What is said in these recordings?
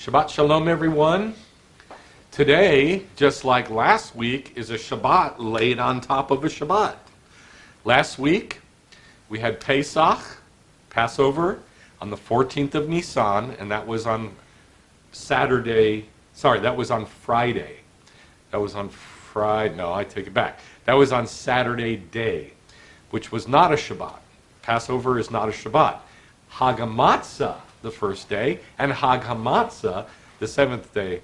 Shabbat Shalom, everyone. Today, just like last week, is a Shabbat laid on top of a Shabbat. Last week, we had Pesach, Passover, on the 14th of Nisan, and that was on Friday. That was on Friday. No, I take it back. That was on Saturday day, which was not a Shabbat. Passover is not a Shabbat. Matzah, the first day, and Matzah, the seventh day,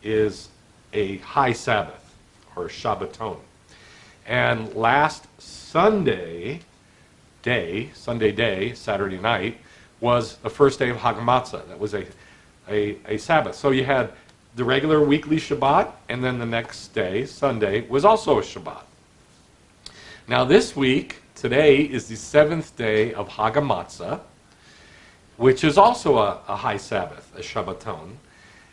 is a high Sabbath, or a Shabbaton. And last Sunday day, Saturday night, was the first day of Matzah. That was a Sabbath. So you had the regular weekly Shabbat, and then the next day, Sunday, was also a Shabbat. Now this week, today, is the seventh day of Matzah, which is also a high Sabbath, a Shabbaton.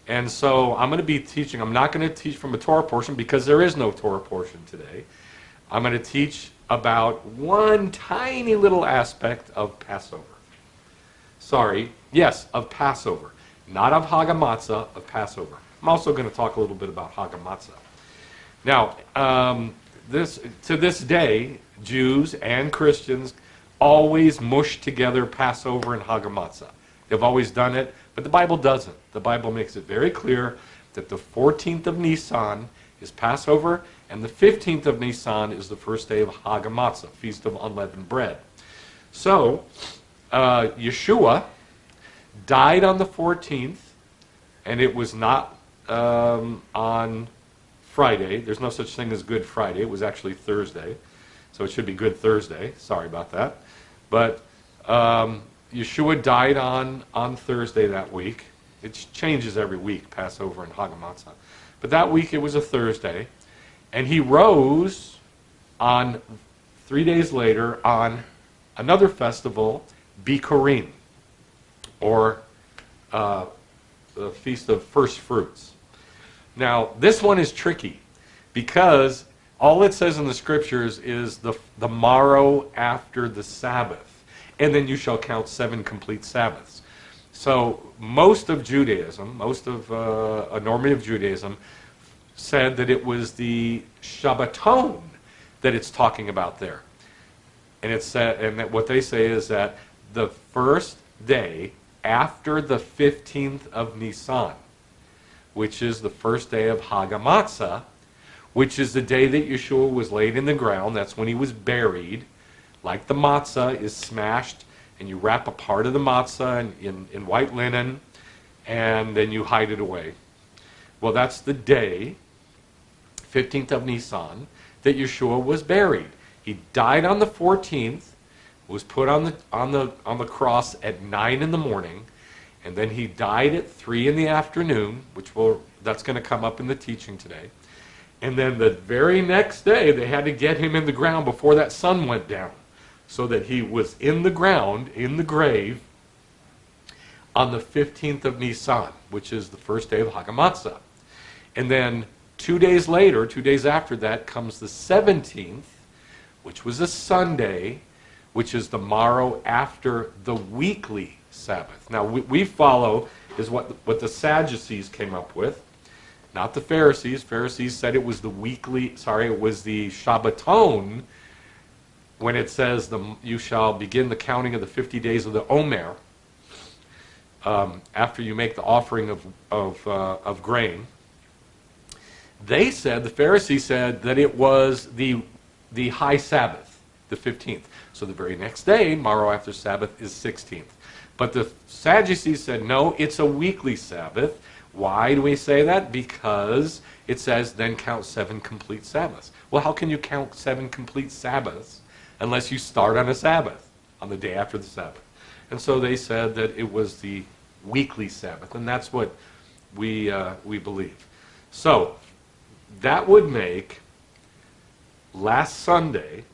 And so I'm going to be teaching. I'm not going to teach from a Torah portion because there is no Torah portion today. I'm going to teach about one tiny little aspect of Passover. Of Passover. Not of Matzah, of Passover. I'm also going to talk a little bit about Matzah. Now, to this day, Jews and Christians always mush together Passover and Matzah. They've always done it, but the Bible doesn't. The Bible makes it very clear that the 14th of Nisan is Passover, and the 15th of Nisan is the first day of Matzah, Feast of Unleavened Bread. So, Yeshua died on the 14th, and it was not on Friday. There's no such thing as Good Friday. It was actually Thursday. So it should be Good Thursday. Sorry about that. But Yeshua died on Thursday that week. It changes every week, Passover and Matzah. But that week it was a Thursday. And he rose on 3 days later on another festival, Bikurim, or the Feast of First Fruits. Now, this one is tricky because all it says in the scriptures is the morrow after the Sabbath, and then you shall count 7 complete Sabbaths. So most of Judaism, a normative Judaism, said that it was the Shabbaton that it's talking about there. And it said, and that what they say is that the first day after the 15th of Nisan, which is the first day of Matzah, which is the day that Yeshua was laid in the ground. That's when he was buried. Like the matzah is smashed, and you wrap a part of the matzah in white linen, and then you hide it away. Well, that's the day, 15th of Nisan, that Yeshua was buried. He died on the 14th, was put on the cross at 9 in the morning, and then he died at 3 in the afternoon, that's going to come up in the teaching today. And then the very next day, they had to get him in the ground before that sun went down, so that he was in the ground, in the grave, on the 15th of Nisan, which is the first day of Matzah. And then 2 days later, 2 days after that, comes the 17th, which was a Sunday, which is the morrow after the weekly Sabbath. Now, we follow is what the Sadducees came up with. Not the Pharisees. Pharisees said it was the Shabbaton, when it says you shall begin the counting of the 50 days of the Omer, after you make the offering of grain. The Pharisees said that it was the high Sabbath, the 15th. So the very next day, morrow after Sabbath, is 16th. But the Sadducees said, no, it's a weekly Sabbath. Why do we say that? Because it says, then count 7 complete Sabbaths. Well, how can you count 7 complete Sabbaths unless you start on a Sabbath, on the day after the Sabbath? And so they said that it was the weekly Sabbath, and that's what we believe. So that would make last Sunday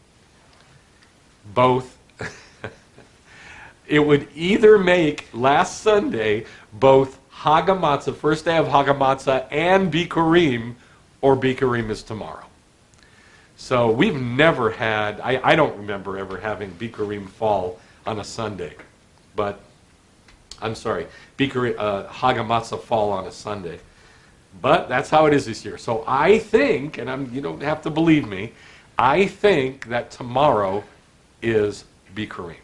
it would either make last Sunday both Matzah, first day of Matzah, and Bikurim, or Bikurim is tomorrow. So we've never had, I don't remember ever having Bikurim fall on a Sunday. But I'm sorry, Hag Matzah fall on a Sunday. But that's how it is this year. So I think, and you don't have to believe me, I think that tomorrow is Bikurim.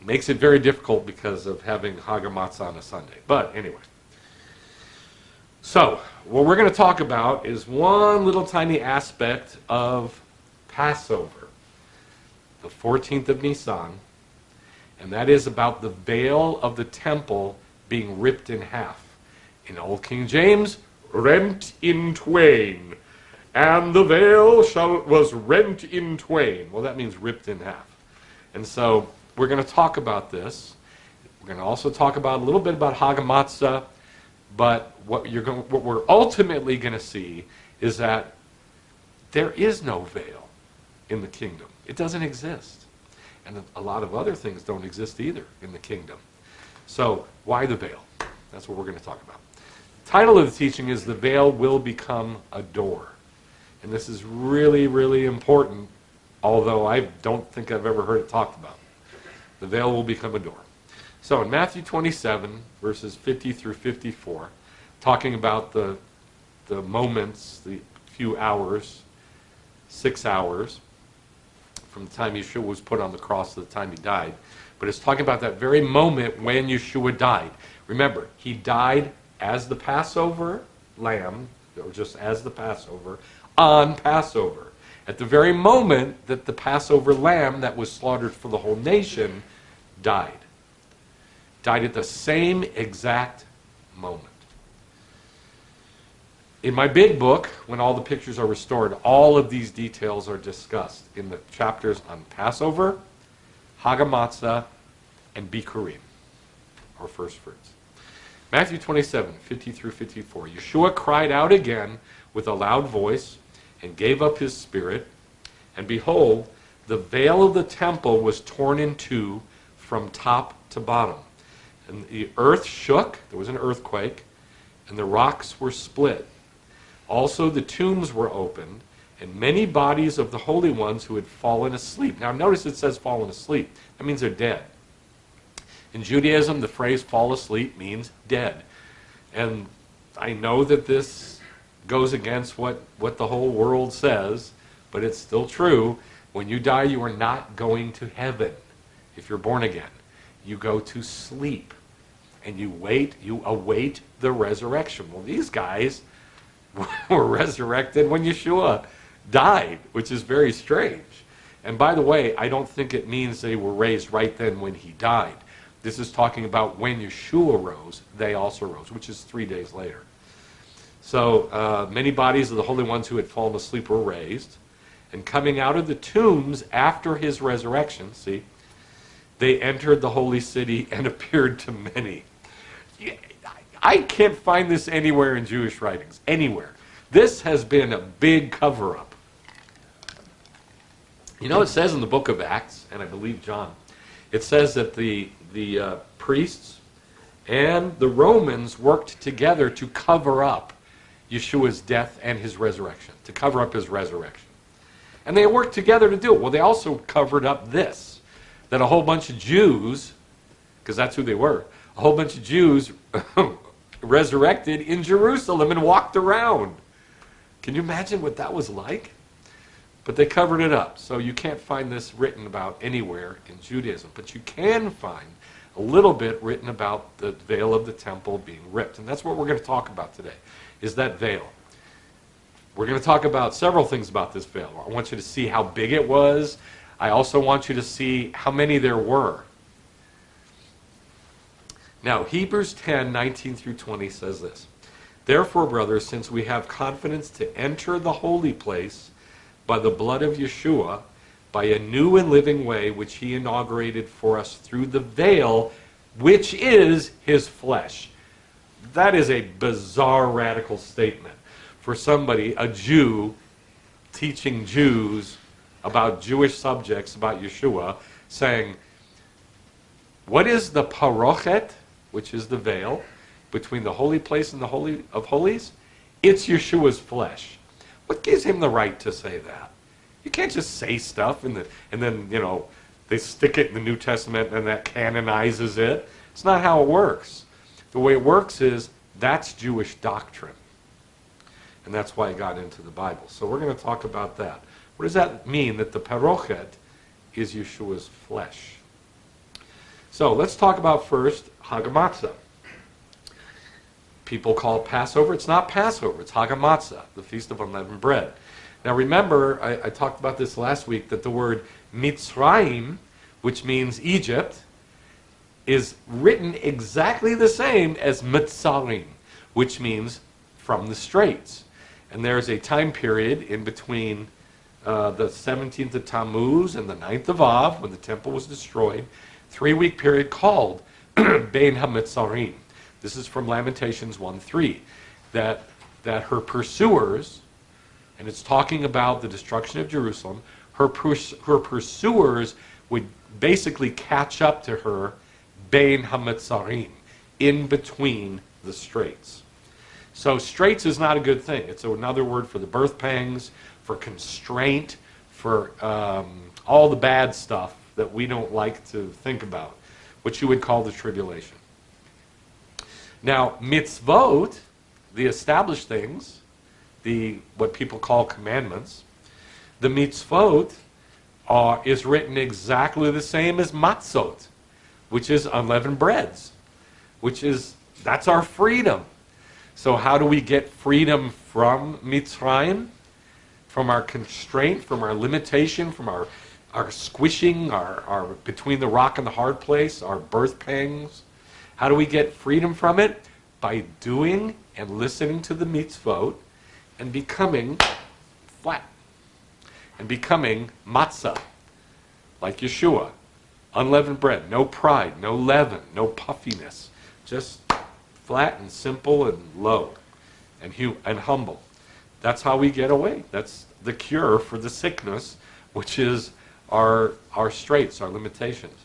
Makes it very difficult because of having Hag Matzah on a Sunday. But anyway. So, what we're going to talk about is one little tiny aspect of Passover, the 14th of Nisan, and that is about the veil of the temple being ripped in half. In Old King James, rent in twain. And the veil was rent in twain. Well, that means ripped in half. And so, we're going to talk about this. We're going to also talk about a little bit about Hag Matzah. But what we're ultimately going to see is that there is no veil in the kingdom. It doesn't exist. And a lot of other things don't exist either in the kingdom. So why the veil? That's what we're going to talk about. The title of the teaching is The Veil Will Become a Door. And this is really, really important, although I don't think I've ever heard it talked about. The veil will become a door. So in Matthew 27, verses 50 through 54, talking about the moments, the few hours, 6 hours, from the time Yeshua was put on the cross to the time he died. But it's talking about that very moment when Yeshua died. Remember, he died as the Passover lamb, or just as the Passover, on Passover. At the very moment that the Passover lamb that was slaughtered for the whole nation died. Died at the same exact moment. In my big book, when all the pictures are restored, all of these details are discussed in the chapters on Passover, Hag Matzah, and Bikurim, or first fruits. Matthew 27, 50 through 54. Yeshua cried out again with a loud voice and gave up his spirit, and behold, the veil of the temple was torn in two from top to bottom. And the earth shook, there was an earthquake, and the rocks were split. Also the tombs were opened, and many bodies of the holy ones who had fallen asleep. Now notice it says fallen asleep. That means they're dead. In Judaism, the phrase fall asleep means dead. And I know that this goes against what the whole world says, but it's still true. When you die, you are not going to heaven if you're born again. You go to sleep, and you await the resurrection. Well, these guys were resurrected when Yeshua died, which is very strange. And by the way, I don't think it means they were raised right then when he died. This is talking about when Yeshua rose, they also rose, which is 3 days later. So many bodies of the holy ones who had fallen asleep were raised, and coming out of the tombs after his resurrection, see, they entered the holy city and appeared to many. I can't find this anywhere in Jewish writings, anywhere. This has been a big cover-up. You know, it says in the book of Acts, and I believe John, it says that the priests and the Romans worked together to cover up Yeshua's death and his resurrection, to cover up his resurrection. And they worked together to do it. Well, they also covered up this, that a whole bunch of Jews, because that's who they were, a whole bunch of Jews resurrected in Jerusalem and walked around. Can you imagine what that was like? But they covered it up. So you can't find this written about anywhere in Judaism. But you can find a little bit written about the veil of the temple being ripped. And that's what we're going to talk about today, is that veil. We're going to talk about several things about this veil. I want you to see how big it was. I also want you to see how many there were. Now, Hebrews 10, 19 through 20 says this. Therefore, brothers, since we have confidence to enter the holy place by the blood of Yeshua, by a new and living way which he inaugurated for us through the veil, which is his flesh. That is a bizarre, radical statement for somebody, a Jew, teaching Jews about Jewish subjects, about Yeshua, saying, what is the parochet, which is the veil, between the holy place and the Holy of Holies? It's Yeshua's flesh. What gives him the right to say that? You can't just say stuff and then, the they stick it in the New Testament and that canonizes it. It's not how it works. The way it works is that's Jewish doctrine. And that's why it got into the Bible. So we're going to talk about that. What does that mean that the parochet is Yeshua's flesh? So let's talk about first Hagamatzah. People call it Passover. It's not Passover. It's Hagamatzah, the Feast of Unleavened Bread. Now remember, I talked about this last week, that the word Mitzrayim, which means Egypt, is written exactly the same as Mitzarim, which means from the straits. And there's a time period in between the 17th of Tammuz and the 9th of Av, when the temple was destroyed, 3-week period called Bein HaMitzarim. This is from Lamentations 1:3, that her pursuers, and it's talking about the destruction of Jerusalem, her pursuers would basically catch up to her Bein HaMitzarim, in between the straits. So straits is not a good thing. It's another word for the birth pangs, for constraint, for all the bad stuff that we don't like to think about, which you would call the tribulation. Now, mitzvot, the established things, what people call commandments, the mitzvot is written exactly the same as matzot, which is unleavened breads, that's our freedom. So how do we get freedom from Mitzrayim? From our constraint, from our limitation, from our squishing, our between the rock and the hard place, our birth pangs. How do we get freedom from it? By doing and listening to the mitzvot and becoming flat. And becoming matzah, like Yeshua. Unleavened bread, no pride, no leaven, no puffiness. Just flat and simple and low and humble. That's how we get away. That's the cure for the sickness, which is our straits, our limitations.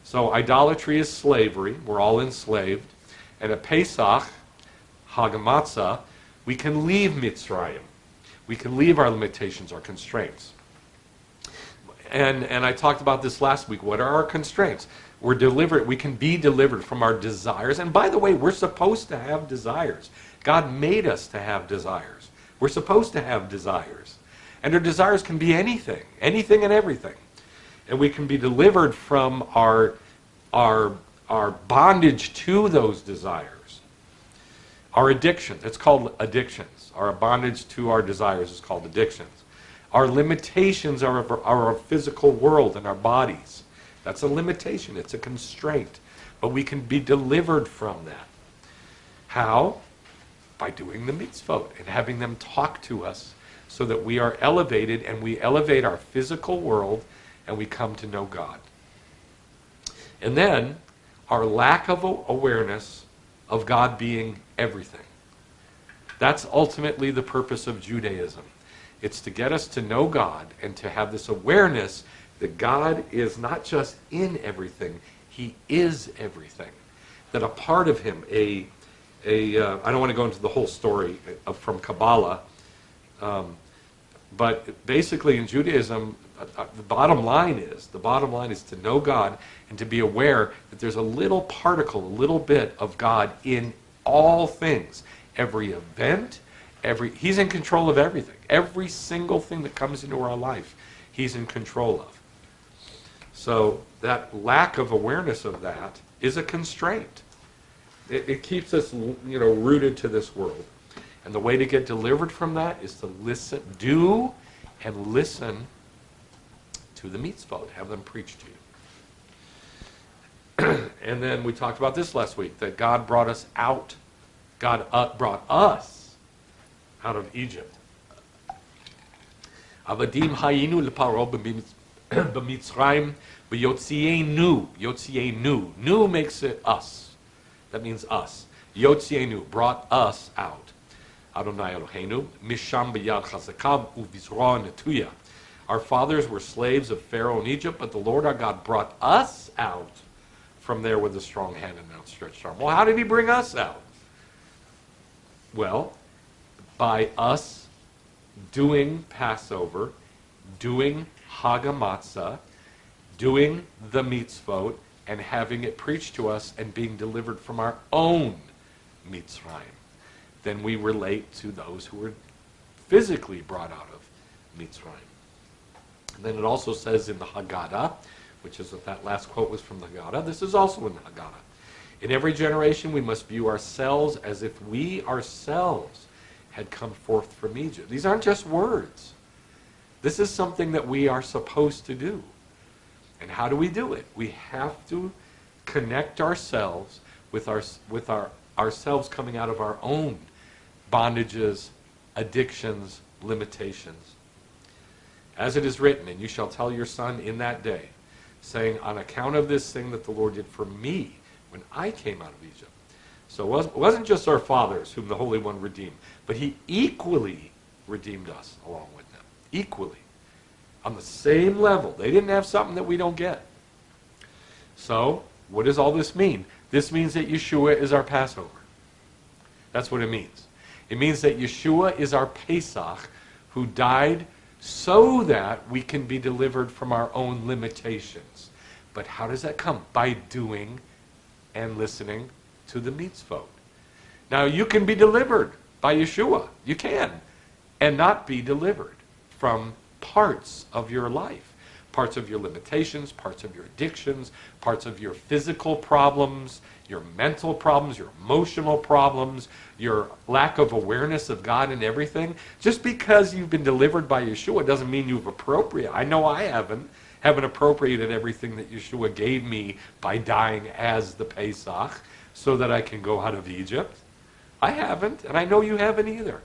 So idolatry is slavery. We're all enslaved. And at Pesach, Hagamatzah, we can leave Mitzrayim. We can leave our limitations, our constraints. And I talked about this last week. What are our constraints? We're delivered. We can be delivered from our desires. And by the way, we're supposed to have desires. God made us to have desires. We're supposed to have desires. And our desires can be anything and everything. And we can be delivered from our bondage to those desires. Our addiction, it's called addictions. Our bondage to our desires is called addictions. Our limitations are our physical world and our bodies. That's a limitation. It's a constraint. But we can be delivered from that. How? By doing the mitzvot and having them talk to us so that we are elevated and we elevate our physical world and we come to know God. And then our lack of awareness of God being everything. That's ultimately the purpose of Judaism. It's to get us to know God and to have this awareness that God is not just in everything, He is everything. That a part of Him, I don't want to go into the whole story from Kabbalah, but basically in Judaism, the bottom line is to know God and to be aware that there's a little particle, a little bit of God in all things. Every event, He's in control of everything. Every single thing that comes into our life, He's in control of. So that lack of awareness of that is a constraint. It keeps us, rooted to this world. And the way to get delivered from that is to do and listen to the mitzvot. Have them preach to you. And then we talked about this last week, that God brought us out. God brought us out of Egypt. Avadim hayinu leparo b'mitzrayim v'yotzienu. Yotzienu. Nu makes it us. That means us. Yotzienu, brought us out. Adonai Eloheinu, misham b'yad chazakam uvizra netuya. Our fathers were slaves of Pharaoh in Egypt, but the Lord our God brought us out from there with a strong hand and outstretched arm. Well, how did He bring us out? Well, by us doing Passover, doing Hagamatzah, doing the mitzvot and having it preached to us and being delivered from our own Mitzrayim. Then we relate to those who were physically brought out of Mitzrayim. And then it also says in the Haggadah, which is what that last quote was from the Haggadah, this is also in the Haggadah. In every generation we must view ourselves as if we ourselves had come forth from Egypt. These aren't just words. This is something that we are supposed to do. And how do we do it? We have to connect ourselves with ourselves coming out of our own bondages, addictions, limitations. As it is written, and you shall tell your son in that day, saying, on account of this thing that the Lord did for me when I came out of Egypt. So it wasn't just our fathers whom the Holy One redeemed, but he equally redeemed us along with them. Equally. On the same level. They didn't have something that we don't get. So, what does all this mean? This means that Yeshua is our Passover. That's what it means. It means that Yeshua is our Pesach, who died so that we can be delivered from our own limitations. But how does that come? By doing and listening to the mitzvot. Now, you can be delivered by Yeshua. You can. And not be delivered from parts of your life. Parts of your limitations, parts of your addictions, parts of your physical problems, your mental problems, your emotional problems, your lack of awareness of God and everything. Just because you've been delivered by Yeshua doesn't mean you've appropriated. I know I haven't appropriated everything that Yeshua gave me by dying as the Pesach so that I can go out of Egypt. I haven't, and I know you haven't either.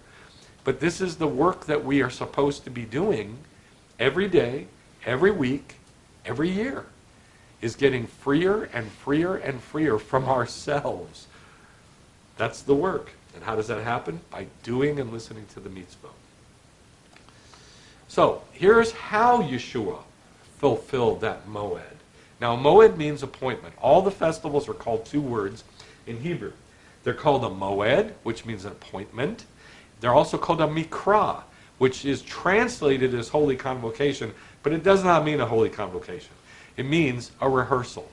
But this is the work that we are supposed to be doing every day, every week, every year, is getting freer and freer and freer from ourselves. That's the work. And how does that happen? By doing and listening to the mitzvah. So, here's how Yeshua fulfilled that moed. Now, moed means appointment. All the festivals are called two words in Hebrew. They're called a moed, which means an appointment. They're also called a mikra, which is translated as holy convocation, but it does not mean a holy convocation. It means a rehearsal.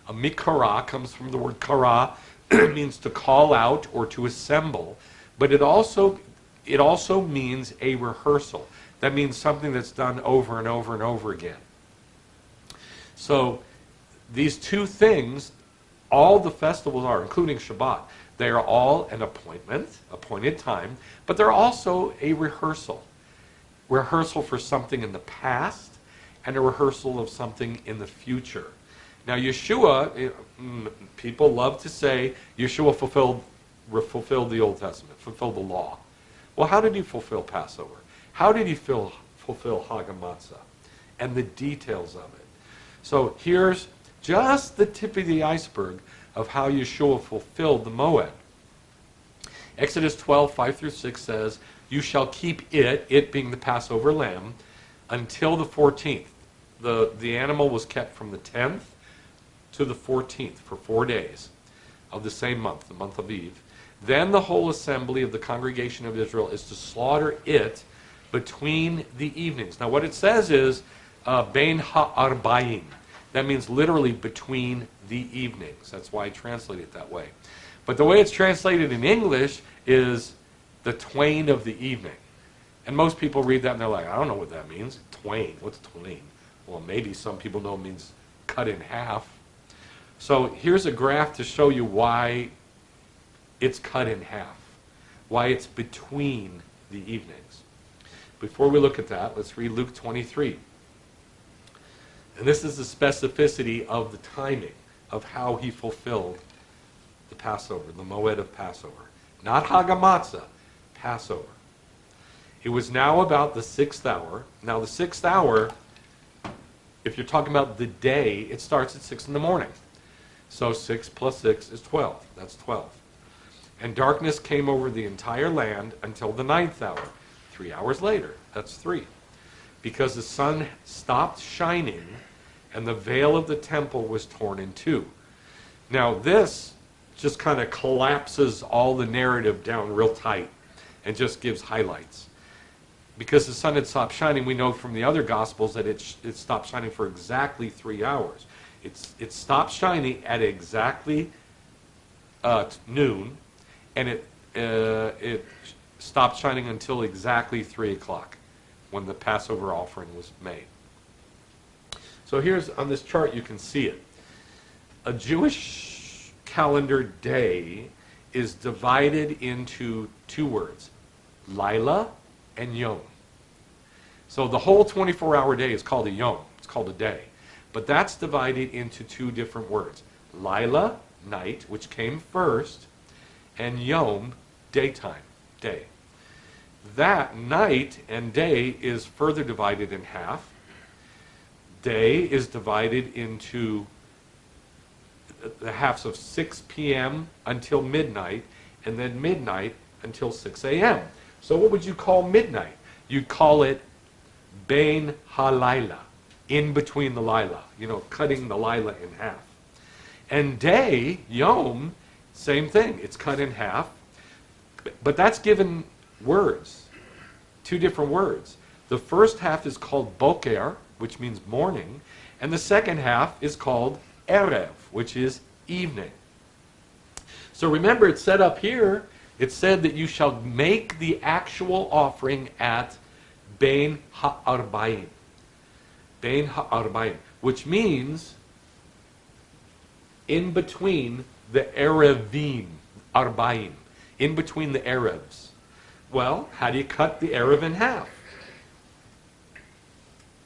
A mikra comes from the word kara. It means to call out or to assemble, but it also means a rehearsal. That means something that's done over and over and over again. So these two things, all the festivals are, including Shabbat, they are all an appointed time, but they're also a rehearsal. Rehearsal for something in the past and a rehearsal of something in the future. Now Yeshua, people love to say Yeshua fulfilled the Old Testament, fulfilled the law. Well, how did he fulfill Passover? How did he fulfill Hag Matzah? And the details of it. So here's just the tip of the iceberg of how Yeshua fulfilled the moed. Exodus 12, 5 through 6 says, you shall keep it being the Passover lamb, until the 14th. The animal was kept from the 10th to the 14th for 4 days of the same month, the month of Eve. Then the whole assembly of the congregation of Israel is to slaughter it between the evenings. Now what it says is, bein ha'arbayim. That means literally between the evenings. That's why I translate it that way. But the way it's translated in English is the twain of the evening. And most people read that and they're like, I don't know what that means. Twain. What's twain? Well, maybe some people know it means cut in half. So here's a graph to show you why it's cut in half. Why it's between the evenings. Before we look at that, let's read Luke 23. And this is the specificity of the timing of how he fulfilled the Passover, the moed of Passover. Not Hag Matzah, Passover. It was now about the 6th hour. Now the 6th hour, if you're talking about the day, it starts at 6 in the morning. So 6 plus 6 is 12. That's 12. And darkness came over the entire land until the 9th hour. 3 hours later, that's 3. Because the sun stopped shining and the veil of the temple was torn in two. Now this just kind of collapses all the narrative down real tight and just gives highlights. because the sun had stopped shining, we know from the other Gospels that it stopped shining for exactly 3 hours. It stopped shining at exactly noon, and it stopped shining until exactly 3 o'clock when the Passover offering was made. So here's, on this chart, you can see it. A Jewish calendar day is divided into two words, Lila and Yom. So the whole 24-hour day is called a Yom. It's called a day. But that's divided into two different words. Lila, night, which came first, and Yom, daytime, day. That night and day is further divided in half. Day is divided into the halves of 6 p.m. until midnight, and then midnight until 6 a.m. So what would you call midnight? You'd call it Bein HaLaila, in between the Lila, cutting the Lila in half. And day, Yom, same thing. It's cut in half, but that's given words, two different words. The first half is called Boker, which means morning, and the second half is called Erev, which is evening. So remember, it said up here, it said that you shall make the actual offering at Bein HaArbaim. Bein HaArbaim, which means in between the Erevim, Arbaim, in between the Erevs. Well, how do you cut the Erev in half?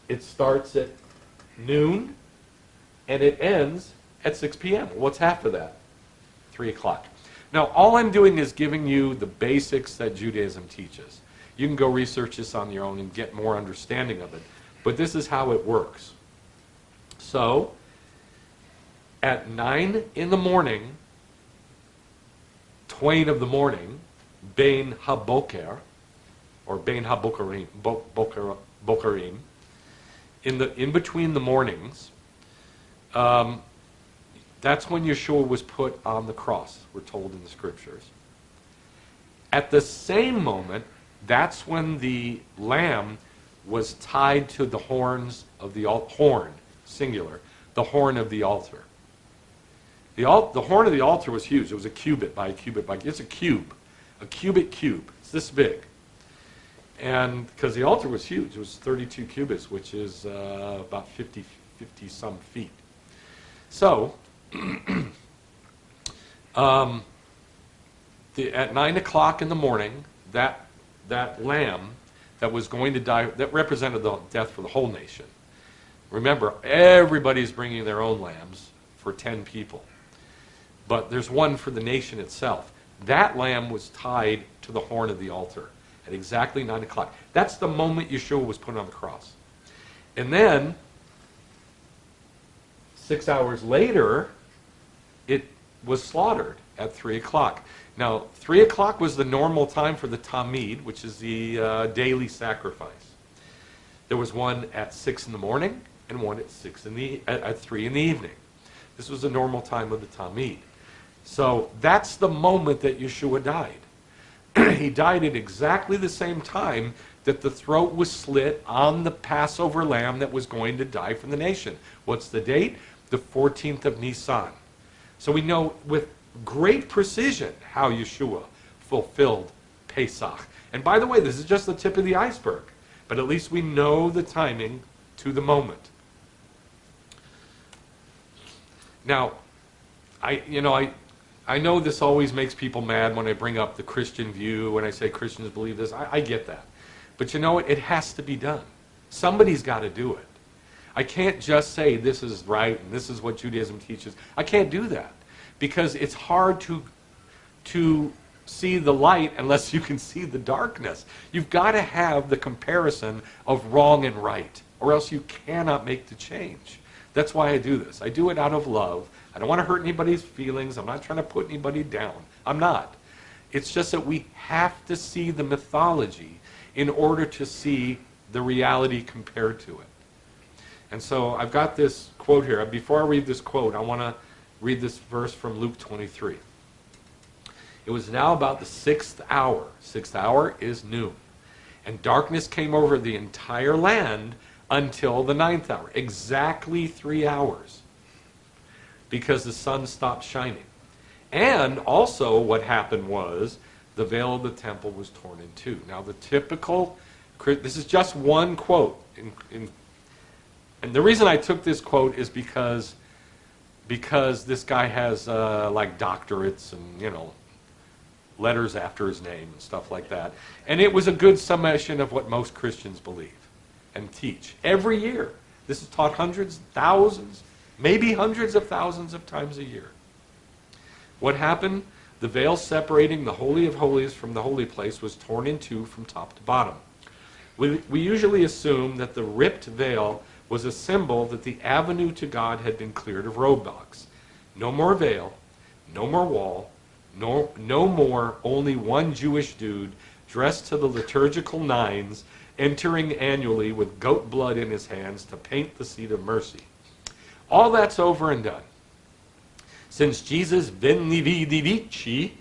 It starts at noon and it ends at 6 p.m. What's half of that? 3 o'clock. Now, all I'm doing is giving you the basics that Judaism teaches. You can go research this on your own and get more understanding of it. But this is how it works. So, at 9 in the morning, twain of the morning, Bein HaBoker, or Bein HaBokerim, Bokerim, in between the mornings, that's when Yeshua was put on the cross, we're told in the scriptures. At the same moment, that's when the lamb was tied to the horns of the horn, singular, the horn of the altar. The horn of the altar was huge. It was a cubit by a cubit by, it's a cubic cube. It's this big. And because the altar was huge, it was 32 cubits, which is about 50 some feet. So, at 9 o'clock in the morning, that lamb that was going to die, that represented the death for the whole nation. Remember, everybody's bringing their own lambs for 10 people. But there's one for the nation itself. That lamb was tied to the horn of the altar at exactly 9 o'clock. That's the moment Yeshua was put on the cross. And then, 6 hours later, it was slaughtered at 3 o'clock. Now, 3 o'clock was the normal time for the Tamid, which is the daily sacrifice. There was one at 6 in the morning and one at 3 in the evening. This was the normal time of the Tamid. So that's the moment that Yeshua died. He died at exactly the same time that the throat was slit on the Passover lamb that was going to die for the nation. What's the date? The 14th of Nisan. So we know with great precision how Yeshua fulfilled Pesach. And by the way, this is just the tip of the iceberg. But at least we know the timing to the moment. Now, I know this always makes people mad when I bring up the Christian view, when I say Christians believe this. I get that. But you know what? It has to be done. Somebody's got to do it. I can't just say this is right and this is what Judaism teaches. I can't do that because it's hard to see the light unless you can see the darkness. You've got to have the comparison of wrong and right, or else you cannot make the change. That's why I do this. I do it out of love. I don't want to hurt anybody's feelings. I'm not trying to put anybody down. I'm not. It's just that we have to see the mythology in order to see the reality compared to it. And so I've got this quote here. Before I read this quote, I want to read this verse from Luke 23. It was now about the 6th hour. 6th hour is noon. And darkness came over the entire land until the 9th hour. Exactly 3 hours. Because the sun stopped shining. And also what happened was the veil of the temple was torn in two. Now the typical, this is just one quote. And the reason I took this quote is because this guy has like doctorates and, letters after his name and stuff like that. And it was a good summation of what most Christians believe and teach. Every year. This is taught hundreds, thousands, maybe hundreds of thousands of times a year. What happened? The veil separating the Holy of Holies from the holy place was torn in two from top to bottom. We usually assume that the ripped veil was a symbol that the avenue to God had been cleared of roadblocks. No more veil, no more wall, no more only one Jewish dude dressed to the liturgical nines entering annually with goat blood in his hands to paint the seat of mercy. All that's over and done. Since Jesus veni vidi vici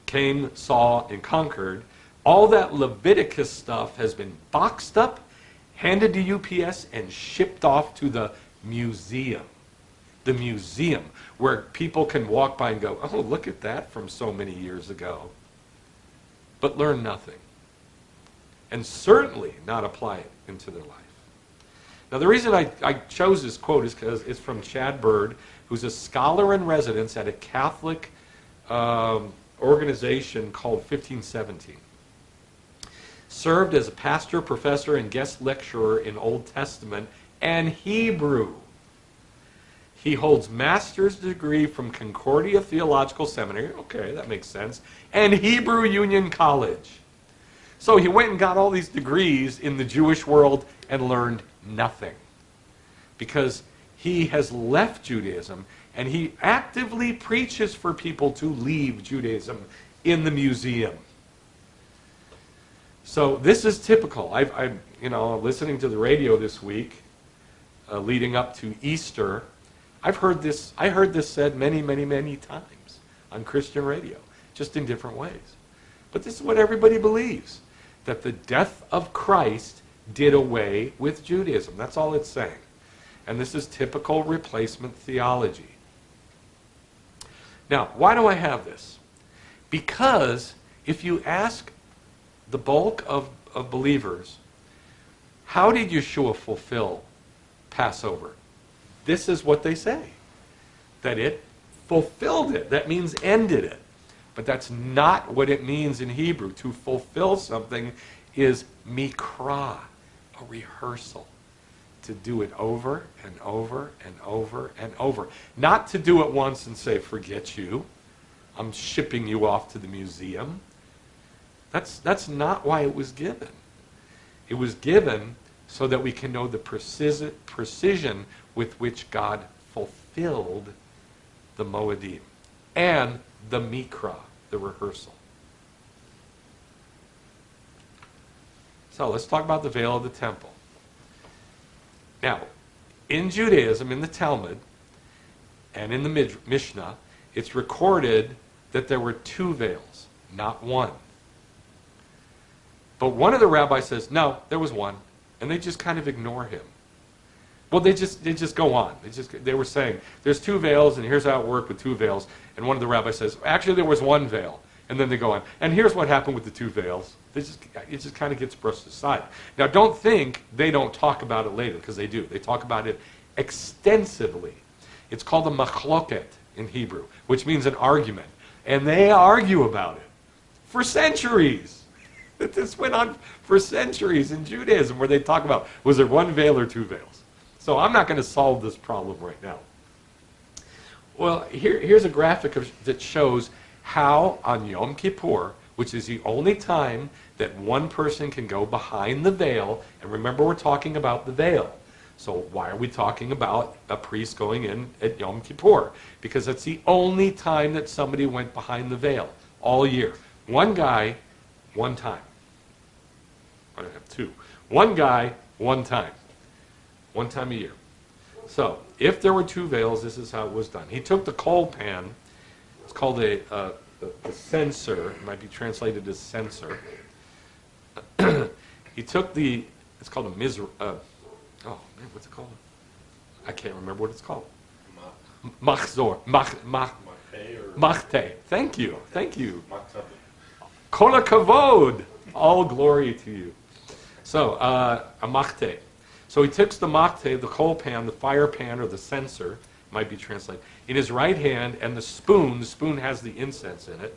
came, saw, and conquered, all that Leviticus stuff has been boxed up, handed to UPS, and shipped off to the museum. The museum, where people can walk by and go, oh, look at that from so many years ago. But learn nothing. And certainly not apply it into their life. Now, the reason I chose this quote is because it's from Chad Bird, who's a scholar in residence at a Catholic organization called 1517. Served as a pastor, professor, and guest lecturer in Old Testament and Hebrew. He holds master's degree from Concordia Theological Seminary, okay, that makes sense, and Hebrew Union College. So he went and got all these degrees in the Jewish world and learned nothing. Because he has left Judaism, and he actively preaches for people to leave Judaism in the museum. So this is typical. I'm listening to the radio this week, leading up to Easter. I heard this said many, many, many times on Christian radio, just in different ways. But this is what everybody believes, that the death of Christ did away with Judaism. That's all it's saying. And this is typical replacement theology. Now, why do I have this? Because if you ask the bulk of believers, how did Yeshua fulfill Passover? This is what they say, that it fulfilled it. That means ended it. But that's not what it means in Hebrew. To fulfill something is mikra, a rehearsal. To do it over and over and over and over. Not to do it once and say, forget you. I'm shipping you off to the museum. That's not why it was given. It was given so that we can know the precision with which God fulfilled the Moedim and the Mikra, the rehearsal. So let's talk about the veil of the temple. Now, in Judaism, in the Talmud, and in the Mishnah, it's recorded that there were two veils, not one. But one of the rabbis says, no, there was one. And they just kind of ignore him. Well, they just go on. They were saying, there's two veils, and here's how it worked with two veils. And one of the rabbis says, actually, there was one veil. And then they go on. And here's what happened with the two veils. It just kind of gets brushed aside. Now, don't think they don't talk about it later, because they do. They talk about it extensively. It's called a machloket in Hebrew, which means an argument. And they argue about it for centuries. This went on for centuries in Judaism, where they talk about, was there one veil or two veils? So I'm not going to solve this problem right now. Well, here's a graphic that shows how on Yom Kippur, which is the only time that one person can go behind the veil, and remember we're talking about the veil. So why are we talking about a priest going in at Yom Kippur? Because that's the only time that somebody went behind the veil all year. One guy, one time. I don't have two. One guy, one time. One time a year. So, if there were two veils, this is how it was done. He took the coal pan. It's called a censer. It might be translated as censer. He took it's called a what's it called? I can't remember what it's called. Machzor. Machte. Thank you. Kol hakavod. All glory to you. So, a machte. So he takes the machte, the coal pan, the fire pan, or the censer, might be translated, in his right hand, and the spoon has the incense in it,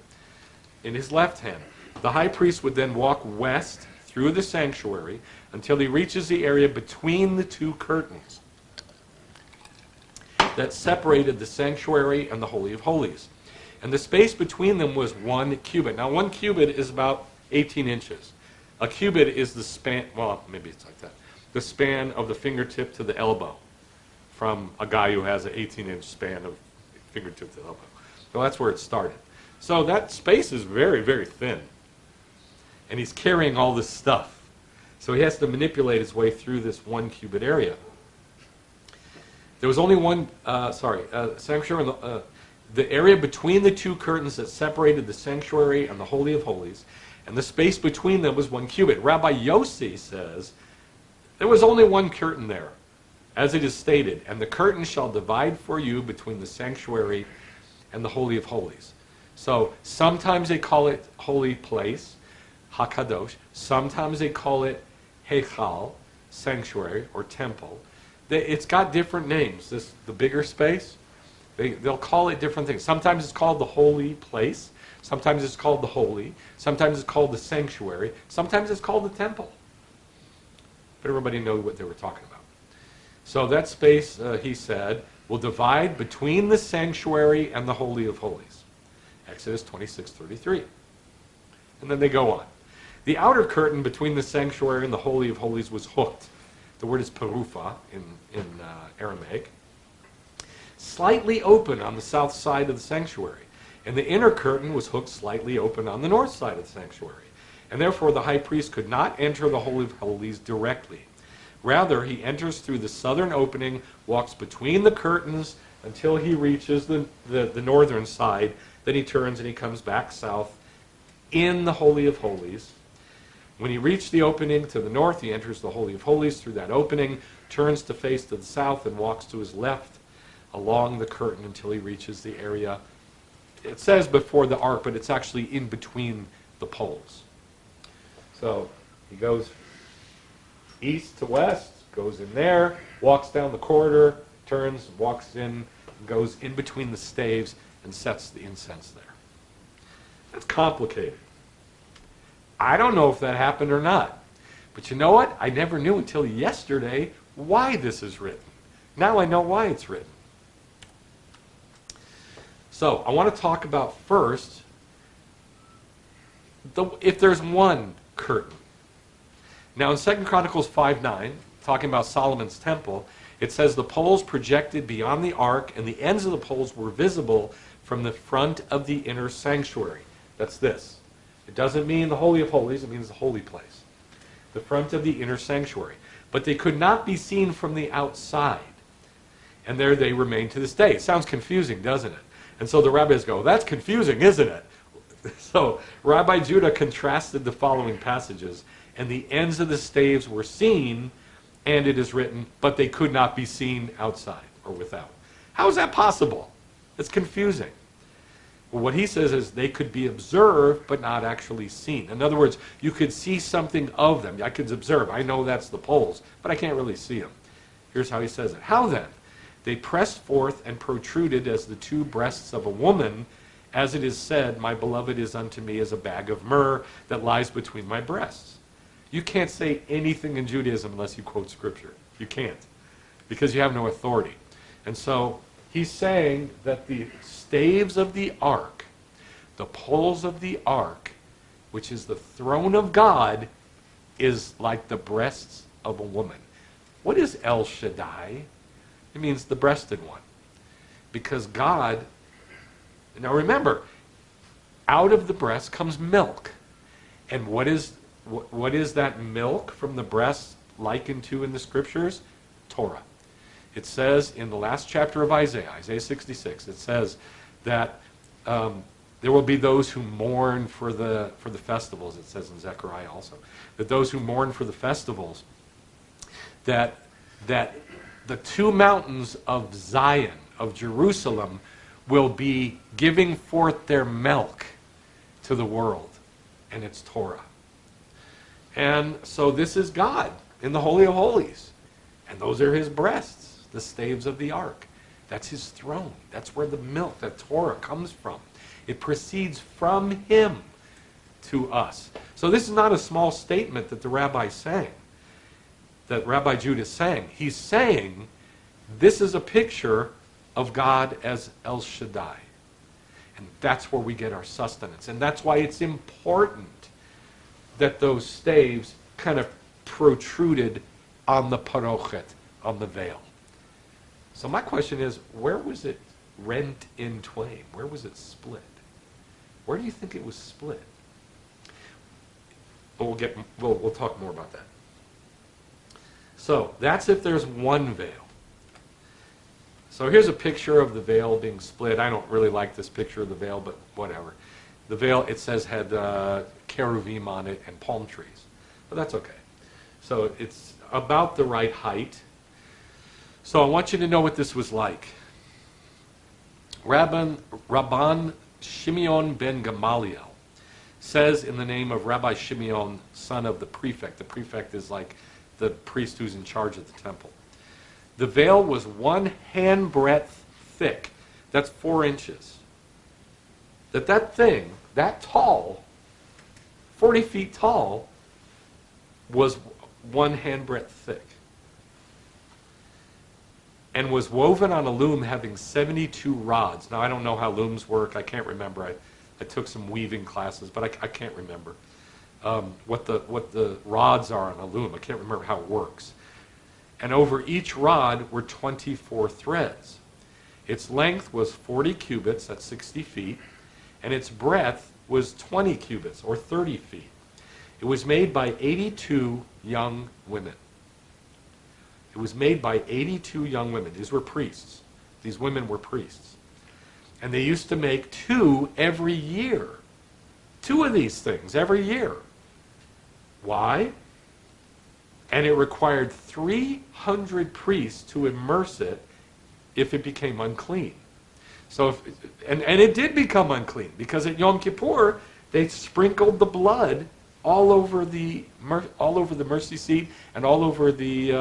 in his left hand. The high priest would then walk west through the sanctuary until he reaches the area between the two curtains that separated the sanctuary and the Holy of Holies. And the space between them was 1 cubit. Now, 1 cubit is about 18 inches. A cubit is the span, well, maybe it's like that, the span of the fingertip to the elbow, from a guy who has an 18-inch span of fingertip to elbow. So that's where it started. So that space is very, very thin. And he's carrying all this stuff. So he has to manipulate his way through this 1 cubit area. There was only one, sanctuary, the area between the two curtains that separated the sanctuary and the Holy of Holies, and the space between them was 1 cubit. Rabbi Yossi says, there was only 1 curtain there, as it is stated, and the curtain shall divide for you between the sanctuary and the Holy of Holies. So sometimes they call it holy place, hakadosh. Sometimes they call it heichal, sanctuary or temple. It's got different names. The bigger space, they'll call it different things. Sometimes it's called the holy place. Sometimes it's called the holy. Sometimes it's called the sanctuary. Sometimes it's called the temple. But everybody knows what they were talking about. So that space, he said, will divide between the sanctuary and the Holy of Holies. Exodus 26:33. And then they go on. The outer curtain between the sanctuary and the Holy of Holies was hooked. The word is perufa in Aramaic. Slightly open on the south side of the sanctuary. And the inner curtain was hooked slightly open on the north side of the sanctuary. And therefore the high priest could not enter the Holy of Holies directly. Rather, he enters through the southern opening, walks between the curtains until he reaches the northern side. Then he turns and he comes back south in the Holy of Holies. When he reached the opening to the north, he enters the Holy of Holies through that opening, turns to face to the south, and walks to his left along the curtain until he reaches the area. It says before the ark, but it's actually in between the poles. So he goes east to west, goes in there, walks down the corridor, turns, walks in, goes in between the staves, and sets the incense there. That's complicated. I don't know if that happened or not. But you know what? I never knew until yesterday why this is written. Now I know why it's written. So I want to talk about first, if there's 1 curtain. Now in 2 Chronicles 5:9, talking about Solomon's temple, it says the poles projected beyond the ark and the ends of the poles were visible from the front of the inner sanctuary. That's this. It doesn't mean the Holy of Holies, it means the holy place. The front of the inner sanctuary. But they could not be seen from the outside. And there they remain to this day. It sounds confusing, doesn't it? And so the rabbis go, that's confusing, isn't it? So Rabbi Judah contrasted the following passages, and the ends of the staves were seen, and it is written, but they could not be seen outside or without. How is that possible? It's confusing. Well, what he says is they could be observed, but not actually seen. In other words, you could see something of them. I could observe. I know that's the poles, but I can't really see them. Here's how he says it. How then? They pressed forth and protruded as the 2 breasts of a woman, as it is said, my beloved is unto me as a bag of myrrh that lies between my breasts. You can't say anything in Judaism unless you quote Scripture. You can't, because you have no authority. And so he's saying that the staves of the ark, the poles of the ark, which is the throne of God, is like the breasts of a woman. What is El Shaddai? It means the breasted one. Because God, now remember, out of the breast comes milk. And what is that milk from the breast likened to in the Scriptures? Torah. It says in the last chapter of Isaiah 66, it says that There will be those who mourn for the festivals, it says in Zechariah also. That those who mourn for the festivals, that the two mountains of Zion, of Jerusalem, will be giving forth their milk to the world, and it's Torah. And so this is God in the Holy of Holies. And those are his breasts, the staves of the ark. That's his throne. That's where the milk, that Torah, comes from. It proceeds from him to us. So this is not a small statement that the rabbi is saying, that Rabbi Jude is saying. He's saying this is a picture of God as El Shaddai. And that's where we get our sustenance. And that's why it's important that those staves kind of protruded on the parochet, on the veil. So my question is, where was it rent in twain? Where was it split? Where do you think it was split? But we'll talk more about that. So that's if there's one veil. So here's a picture of the veil being split. I don't really like this picture of the veil, but whatever. The veil, it says, had cherubim on it and palm trees. But that's okay. So it's about the right height. So I want you to know what this was like. Rabban Shimeon ben Gamaliel says in the name of Rabbi Shimeon, son of the prefect. The prefect is like the priest who's in charge of the temple. The veil was 1 handbreadth thick. That's 4 inches. That thing, that tall, 40 feet tall, was 1 handbreadth thick. And was woven on a loom having 72 rods. Now, I don't know how looms work. I can't remember. I took some weaving classes, but I can't remember what the rods are on a loom. I can't remember how it works. And over each rod were 24 threads. Its length was 40 cubits, that's 60 feet, and its breadth was 20 cubits, or 30 feet. It was made by 82 young women. It was made by 82 young women. These were priests. These women were priests. And they used to make 2 every year. 2 of these things every year. Why? And it required 300 priests to immerse it if it became unclean. So and it did become unclean, because at Yom Kippur they sprinkled the blood all over the mercy seat and all over the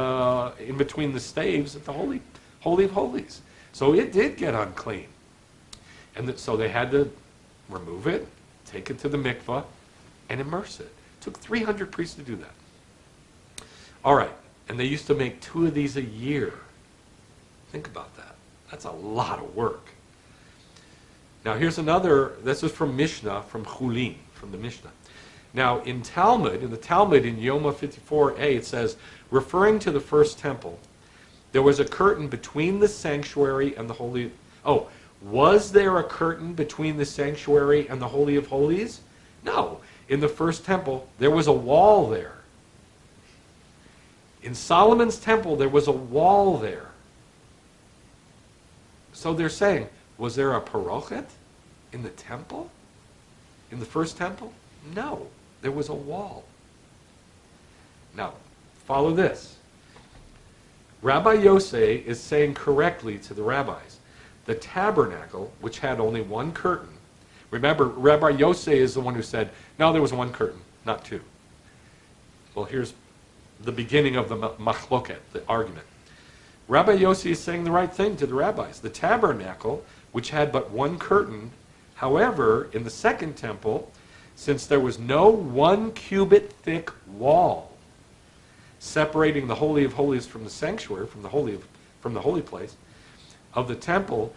in between the staves at the Holy of Holies. So it did get unclean, and so they had to remove it, take it to the mikvah, and immerse it. It took 300 priests to do that. All right, and they used to make 2 of these a year. Think about that. That's a lot of work. Now here's another, this is from Mishnah, from Chulin, from the Mishnah. Now in the Talmud in Yoma 54a, it says, referring to the first temple, there was a curtain between the sanctuary and the Holy... Oh, was there a curtain between the sanctuary and the Holy of Holies? No. In the first temple, there was a wall there. In Solomon's temple, there was a wall there. So they're saying, was there a parochet in the temple? In the first temple? No, there was a wall. Now, follow this. Rabbi Yosei is saying correctly to the rabbis, the tabernacle, which had only 1 curtain. Remember, Rabbi Yosei is the one who said, no, there was 1 curtain, not 2. Well, here's the beginning of the machloket, the argument. Rabbi Yossi is saying the right thing to the rabbis. The tabernacle, which had but 1 curtain, however, in the second temple, since there was no 1 cubit thick wall separating the Holy of Holies from the sanctuary, from the holy place of the temple,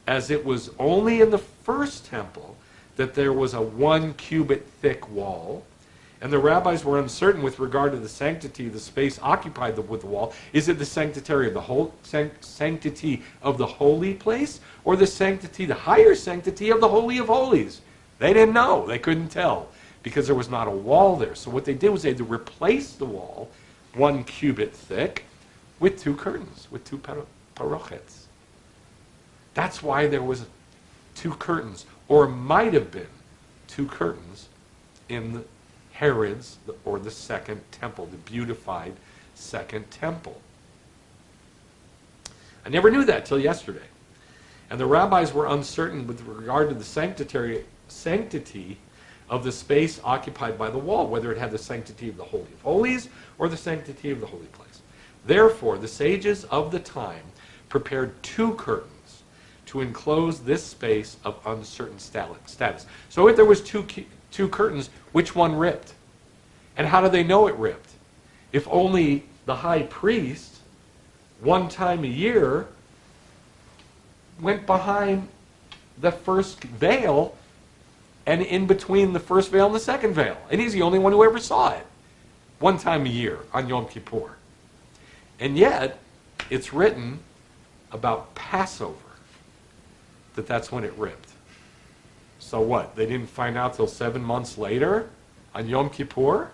as it was only in the first temple that there was a 1 cubit thick wall, and the rabbis were uncertain with regard to the sanctity of the space occupied with the wall. Is it the sanctity of the holy place, or the higher sanctity of the Holy of Holies? They didn't know. They couldn't tell, because there was not a wall there. So what they did was they had to replace the wall, 1 cubit thick, with 2 curtains, with 2 parochets. That's why there was 2 curtains, or might have been 2 curtains in the Herod's, or the second temple, the beautified second temple. I never knew that till yesterday. And the rabbis were uncertain with regard to the sanctity of the space occupied by the wall, whether it had the sanctity of the Holy of Holies or the sanctity of the holy place. Therefore, the sages of the time prepared 2 curtains to enclose this space of uncertain status. So if there was two curtains, which one ripped? And how do they know it ripped? If only the high priest, one time a year, went behind the first veil and in between the first veil and the second veil. And he's the only one who ever saw it. One time a year on Yom Kippur. And yet, it's written about Passover that that's when it ripped. So what? They didn't find out till 7 months later on Yom Kippur?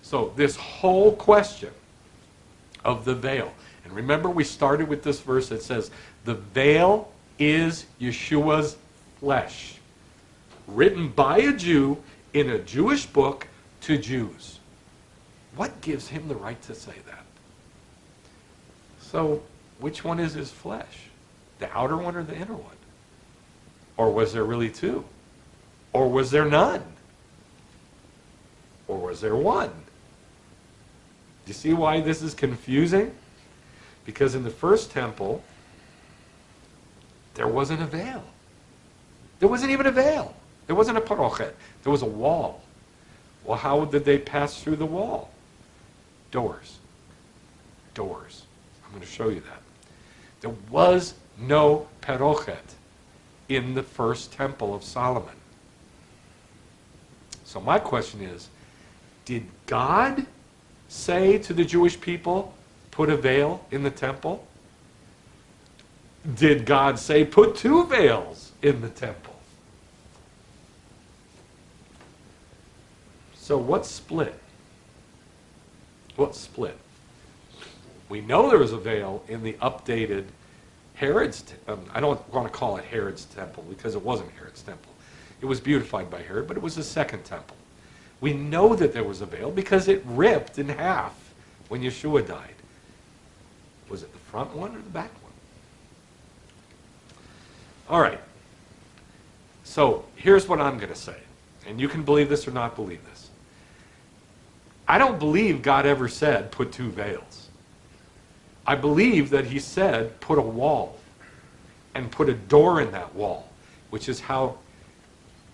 So this whole question of the veil. And remember, we started with this verse that says, the veil is Yeshua's flesh, written by a Jew in a Jewish book to Jews. What gives him the right to say that? So, which one is his flesh? The outer one or the inner one? Or was there really 2? Or was there none? Or was there one? Do you see why this is confusing? Because in the first temple, there wasn't a veil. There wasn't even a veil. There wasn't a parochet. There was a wall. Well, how did they pass through the wall? Doors. Doors. I'm going to show you that. There was no parochet in the first temple of Solomon. So my question is, did God say to the Jewish people, put a veil in the temple? Did God say, put 2 veils in the temple? So what split? What split? We know there was a veil in the updated Herod's, I don't want to call it Herod's temple because it wasn't Herod's temple. It was beautified by Herod, but it was the second temple. We know that there was a veil because it ripped in half when Yeshua died. Was it the front one or the back one? All right. So here's what I'm going to say. And you can believe this or not believe this. I don't believe God ever said, put 2 veils. I believe that he said, put a wall and put a door in that wall, which is how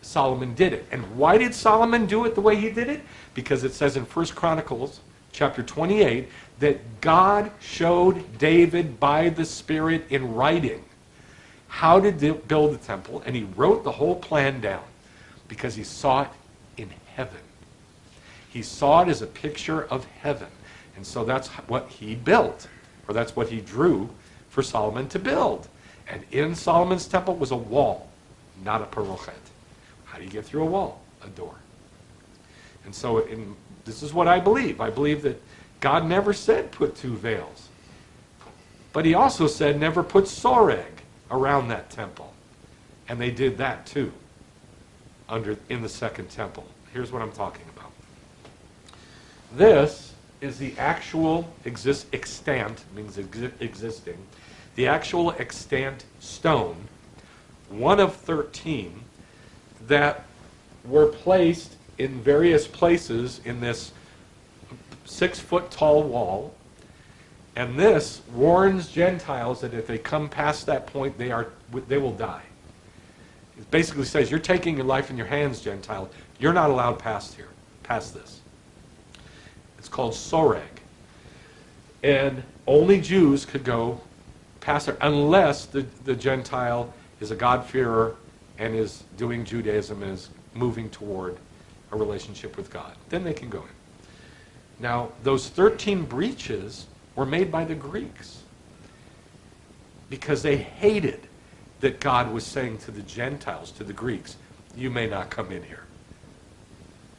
Solomon did it. And why did Solomon do it the way he did it? Because it says in 1 Chronicles chapter 28 that God showed David by the Spirit in writing how to build the temple, and he wrote the whole plan down because he saw it in heaven. He saw it as a picture of heaven. And so that's what he built, or that's what he drew for Solomon to build. And in Solomon's temple was a wall, not a parochet. How do you get through a wall? A door. And so this is what I believe. I believe that God never said put 2 veils. But he also said never put soreg around that temple. And they did that too in the second temple. Here's what I'm talking about. This is the actual extant, means existing, the actual extant stone, one of 13, that were placed in various places in this 6-foot tall wall. And this warns Gentiles that if they come past that point, they will die. It basically says, you're taking your life in your hands, Gentile. You're not allowed past this. It's called soreg. And only Jews could go past there unless the Gentile is a God-fearer and is doing Judaism and is moving toward a relationship with God. Then they can go in. Now, those 13 breaches were made by the Greeks because they hated that God was saying to the Gentiles, to the Greeks, you may not come in here.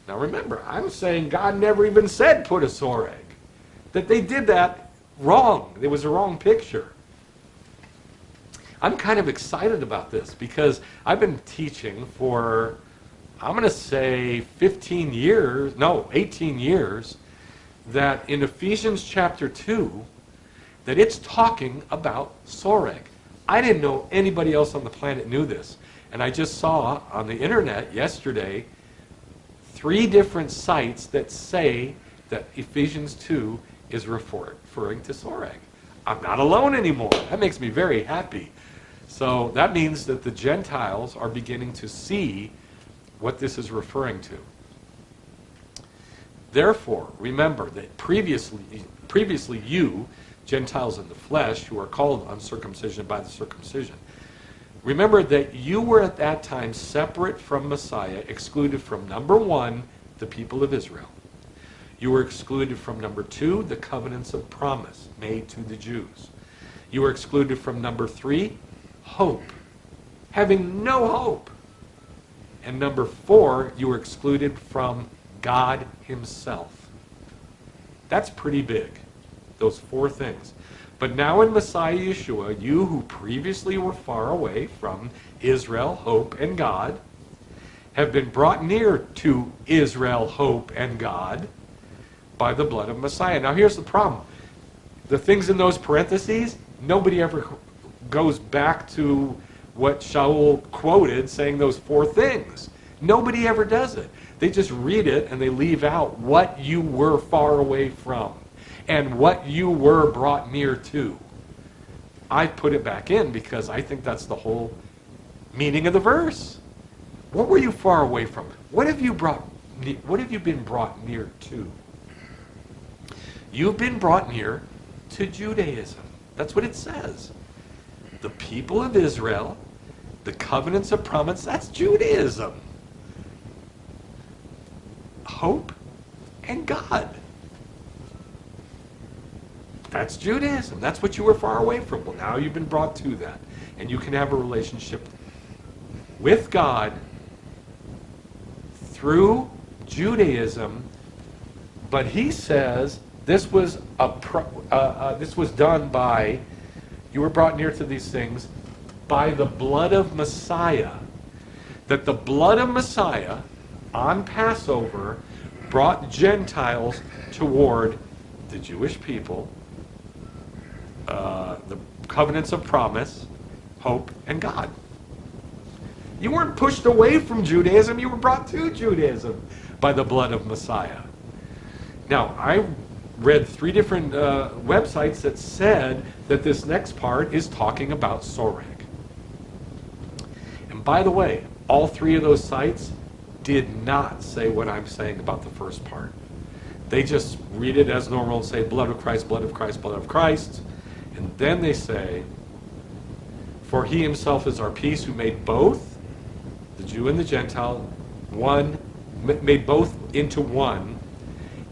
Now remember, I'm saying God never even said put a soreg. That they did that wrong. It was a wrong picture. I'm kind of excited about this because I've been teaching for, I'm going to say 18 years, that in Ephesians chapter 2, that it's talking about Soreg. I didn't know anybody else on the planet knew this. And I just saw on the internet yesterday 3 different sites that say that Ephesians 2 is referring to Soreg. I'm not alone anymore. That makes me very happy. So that means that the Gentiles are beginning to see what this is referring to. Therefore, remember that previously you, Gentiles in the flesh, who are called uncircumcision by the circumcision, remember that you were at that time separate from Messiah, excluded from number 1, the people of Israel. You were excluded from number 2, the covenants of promise made to the Jews. You were excluded from number 3, hope, having no hope. And number 4, you were excluded from God himself. That's pretty big, those 4 things. But now in Messiah Yeshua, you who previously were far away from Israel, hope, and God, have been brought near to Israel, hope, and God by the blood of Messiah. Now here's the problem. The things in those parentheses, nobody ever goes back to what Shaul quoted saying those 4 things. Nobody ever does it. They just read it and they leave out what you were far away from and what you were brought near to. I put it back in because I think that's the whole meaning of the verse. What were you far away from? What have you been brought near to? You've been brought near to Judaism. That's what it says. The people of Israel, the covenants of promise, that's Judaism. Hope and God. That's Judaism. That's what you were far away from. Well, now you've been brought to that. And you can have a relationship with God through Judaism. But he says this was done by, you were brought near to these things by the blood of Messiah. That the blood of Messiah on Passover brought Gentiles toward the Jewish people, the covenants of promise, hope, and God. You weren't pushed away from Judaism, you were brought to Judaism by the blood of Messiah. Now, I read 3 different websites that said that this next part is talking about Soreg. And by the way, all 3 of those sites did not say what I'm saying about the first part. They just read it as normal and say, blood of Christ, blood of Christ, blood of Christ. And then they say, for he himself is our peace, who made both, the Jew and the Gentile, one, made both into one,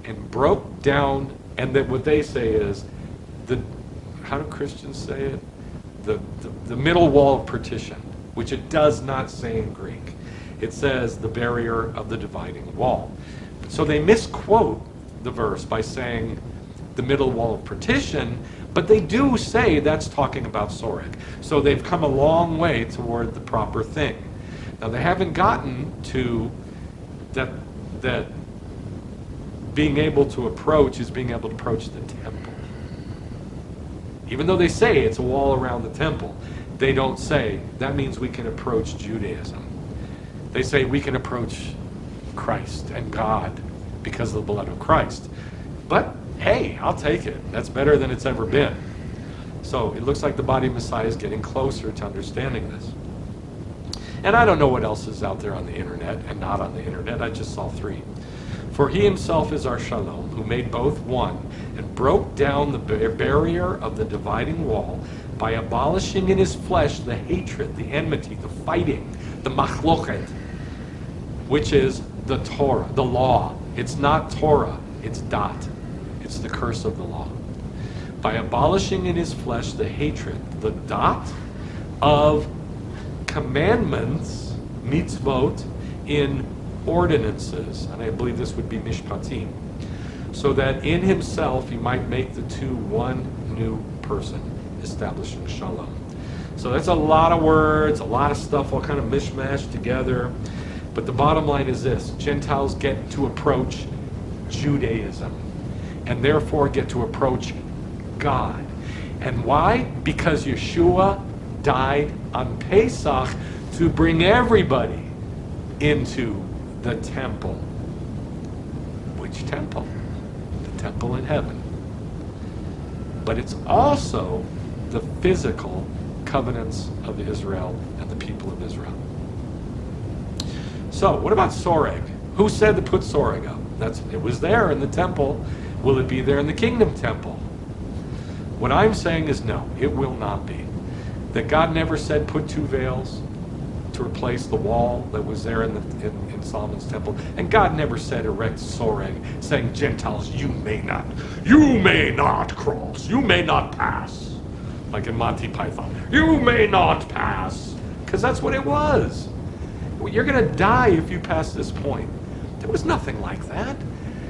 and broke down, and then what they say is, how do Christians say it? The middle wall of partition, which it does not say in Greek. It says the barrier of the dividing wall. So they misquote the verse by saying the middle wall of partition, but they do say that's talking about Soreg. So they've come a long way toward the proper thing. Now they haven't gotten to that being able to approach is being able to approach the temple. Even though they say it's a wall around the temple, they don't say that means we can approach Judaism. They say we can approach Christ and God because of the blood of Christ. But hey, I'll take it. That's better than it's ever been. So it looks like the body of Messiah is getting closer to understanding this. And I don't know what else is out there on the internet and not on the internet. I just saw 3. For he himself is our shalom, who made both one, and broke down the barrier of the dividing wall by abolishing in his flesh the hatred, the enmity, the fighting, the machlochet, which is the Torah, the law. It's not Torah, it's dot. It's the curse of the law. By abolishing in his flesh the hatred, the dot of commandments, mitzvot, in ordinances, and I believe this would be mishpatim, so that in himself he might make the two one new person, establishing shalom. So that's a lot of words, a lot of stuff all kind of mishmashed together. But the bottom line is this: Gentiles get to approach Judaism and therefore get to approach God. And why? Because Yeshua died on Pesach to bring everybody into the temple. Which temple? The temple in heaven. But it's also the physical covenants of Israel and the people of Israel. So, what about Soreg? Who said to put Soreg up? It was there in the temple. Will it be there in the kingdom temple? What I'm saying is no, it will not be. That God never said put two veils to replace the wall that was there in Solomon's temple. And God never said erect Soreg, saying, Gentiles, you may not cross, you may not pass. Like in Monty Python, you may not pass. Because that's what it was. You're going to die if you pass this point. There was nothing like that.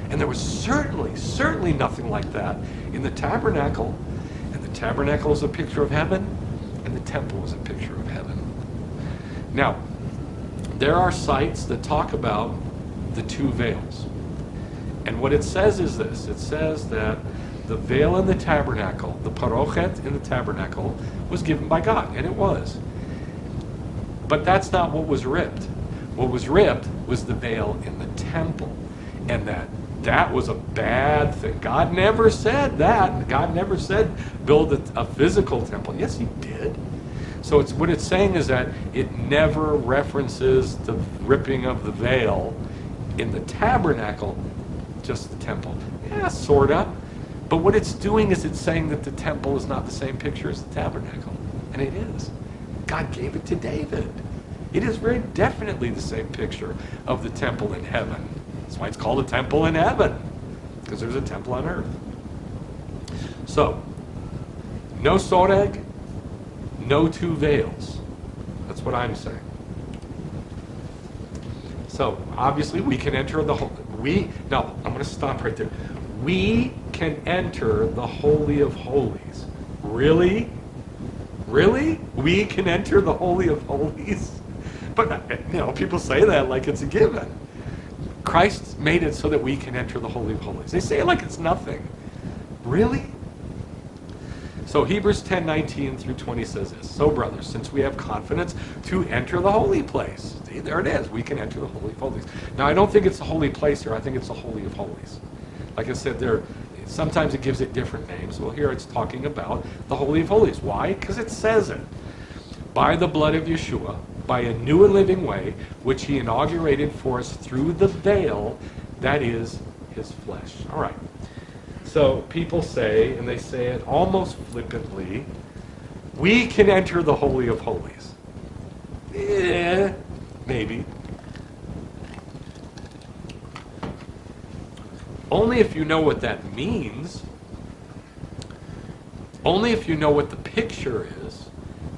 And there was certainly nothing like that in the tabernacle. And the tabernacle is a picture of heaven, and the temple is a picture of heaven. Now, there are sites that talk about the two veils. And what it says is this. It says that the veil in the tabernacle, the parochet in the tabernacle, was given by God, and it was. But that's not what was ripped. What was ripped was the veil in the temple. And that was a bad thing. God never said that. God never said build a physical temple. Yes, he did. So what it's saying is that it never references the ripping of the veil in the tabernacle, just the temple. Yeah, sort of. But what it's doing is it's saying that the temple is not the same picture as the tabernacle. And it is. God gave it to David. It is very definitely the same picture of the temple in heaven. That's why it's called a temple in heaven, because there's a temple on earth. So, no soreg, no two veils. That's what I'm saying. So, obviously, we can enter the I'm going to stop right there. We can enter the Holy of Holies. Really? Really? We can enter the Holy of Holies? But, people say that like it's a given. Christ made it so that we can enter the Holy of Holies. They say it like it's nothing. Really? So Hebrews 10:19 through 20 says this. So, brothers, since we have confidence to enter the holy place. See, there it is. We can enter the Holy of Holies. Now, I don't think it's the holy place here. I think it's the Holy of Holies. Like I said, sometimes it gives it different names. Well, here it's talking about the Holy of Holies. Why? Because it says it. By the blood of Yeshua, by a new and living way, which he inaugurated for us through the veil, that is his flesh. All right. So people say, and they say it almost flippantly, we can enter the Holy of Holies. Yeah, maybe. Only if you know what that means. Only if you know what the picture is,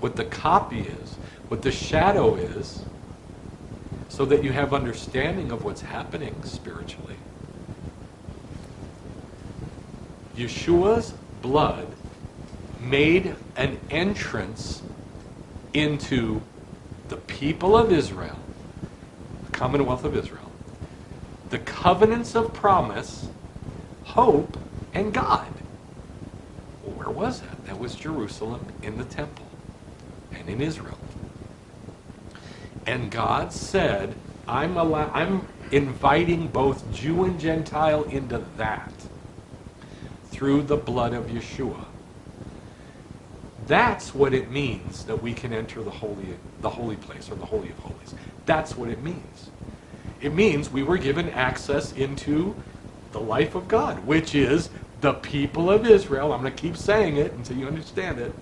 what the copy is, what the shadow is, so that you have understanding of what's happening spiritually. Yeshua's blood made an entrance into the people of Israel, the Commonwealth of Israel, the covenants of promise, hope, and God. Well, where was that? That was Jerusalem, in the temple, and in Israel. And God said, I'm inviting both Jew and Gentile into that through the blood of Yeshua. That's what it means that we can enter the holy place, or the Holy of Holies. That's what it means. It means we were given access into the life of God, which is the people of Israel. I'm going to keep saying it until you understand it.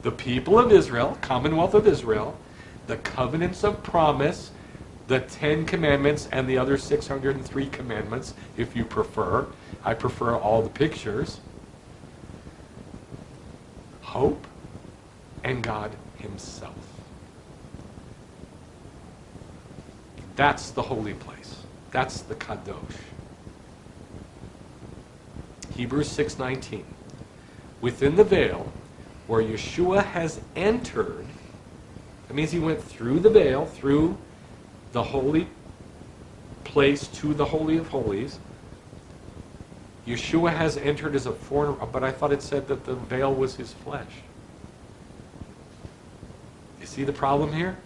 The people of Israel, Commonwealth of Israel, the covenants of promise, the 10 commandments, and the other 603 commandments, if you prefer. I prefer all the pictures. Hope, and God himself. That's the holy place. That's the Kadosh. Hebrews 6:19. Within the veil, where Yeshua has entered. That means he went through the veil, through the holy place to the Holy of Holies. Yeshua has entered as a foreigner, but I thought it said that the veil was his flesh. You see the problem here?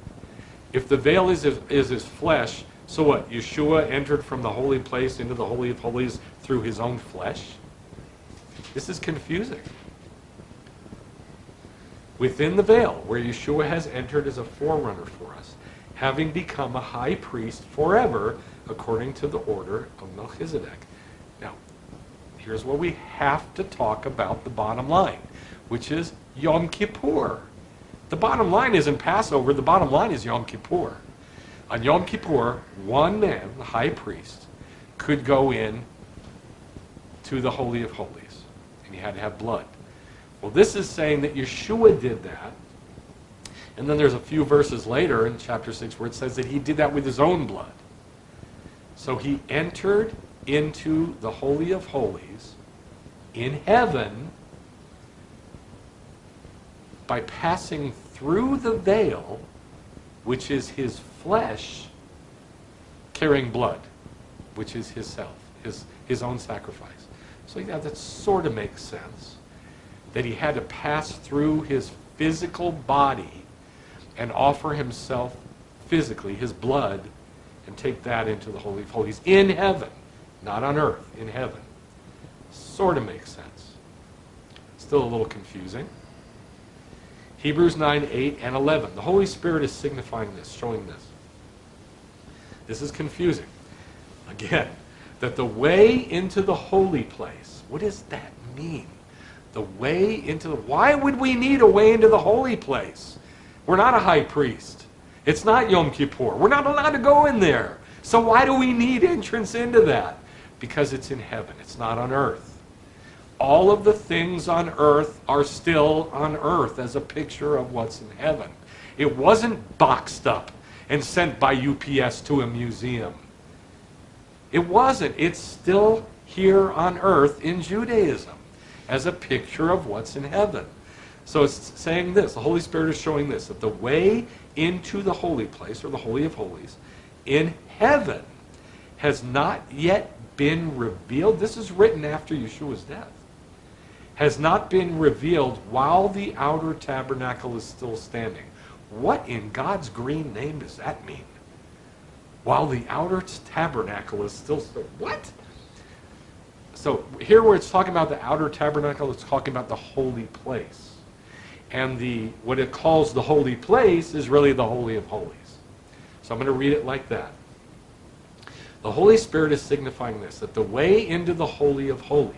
If the veil is his flesh, so what? Yeshua entered from the holy place into the Holy of Holies through his own flesh? This is confusing. Within the veil, where Yeshua has entered as a forerunner for us, having become a high priest forever, according to the order of Melchizedek. Now, here's where we have to talk about the bottom line, which is Yom Kippur. The bottom line isn't Passover, the bottom line is Yom Kippur. On Yom Kippur, one man, the high priest, could go in to the Holy of Holies, and he had to have blood. Well, this is saying that Yeshua did that, and then there's a few verses later in chapter 6 where it says that he did that with his own blood. So he entered into the Holy of Holies in heaven by passing through the veil, which is his flesh, carrying blood, which is his self, his own sacrifice. So yeah, that sort of makes sense, that he had to pass through his physical body and offer himself physically, his blood, and take that into the Holy of Holies in heaven, not on earth, in heaven. Sort of makes sense. Still a little confusing. Hebrews 9, 8, and 11. The Holy Spirit is signifying this, showing this. This is confusing. Again, that the way into the holy place, what does that mean? The way into the... Why would we need a way into the holy place? We're not a high priest. It's not Yom Kippur. We're not allowed to go in there. So why do we need entrance into that? Because it's in heaven. It's not on earth. All of the things on earth are still on earth as a picture of what's in heaven. It wasn't boxed up and sent by UPS to a museum. It wasn't. It's still here on earth in Judaism as a picture of what's in heaven. So it's saying this, the Holy Spirit is showing this, that the way into the holy place, or the Holy of Holies, in heaven has not yet been revealed. This is written after Yeshua's death. Has not been revealed while the outer tabernacle is still standing. What in God's green name does that mean? While the outer tabernacle is still what? So here where it's talking about the outer tabernacle, it's talking about the holy place. And what it calls the holy place is really the Holy of Holies. So I'm going to read it like that. The Holy Spirit is signifying this, that the way into the Holy of Holies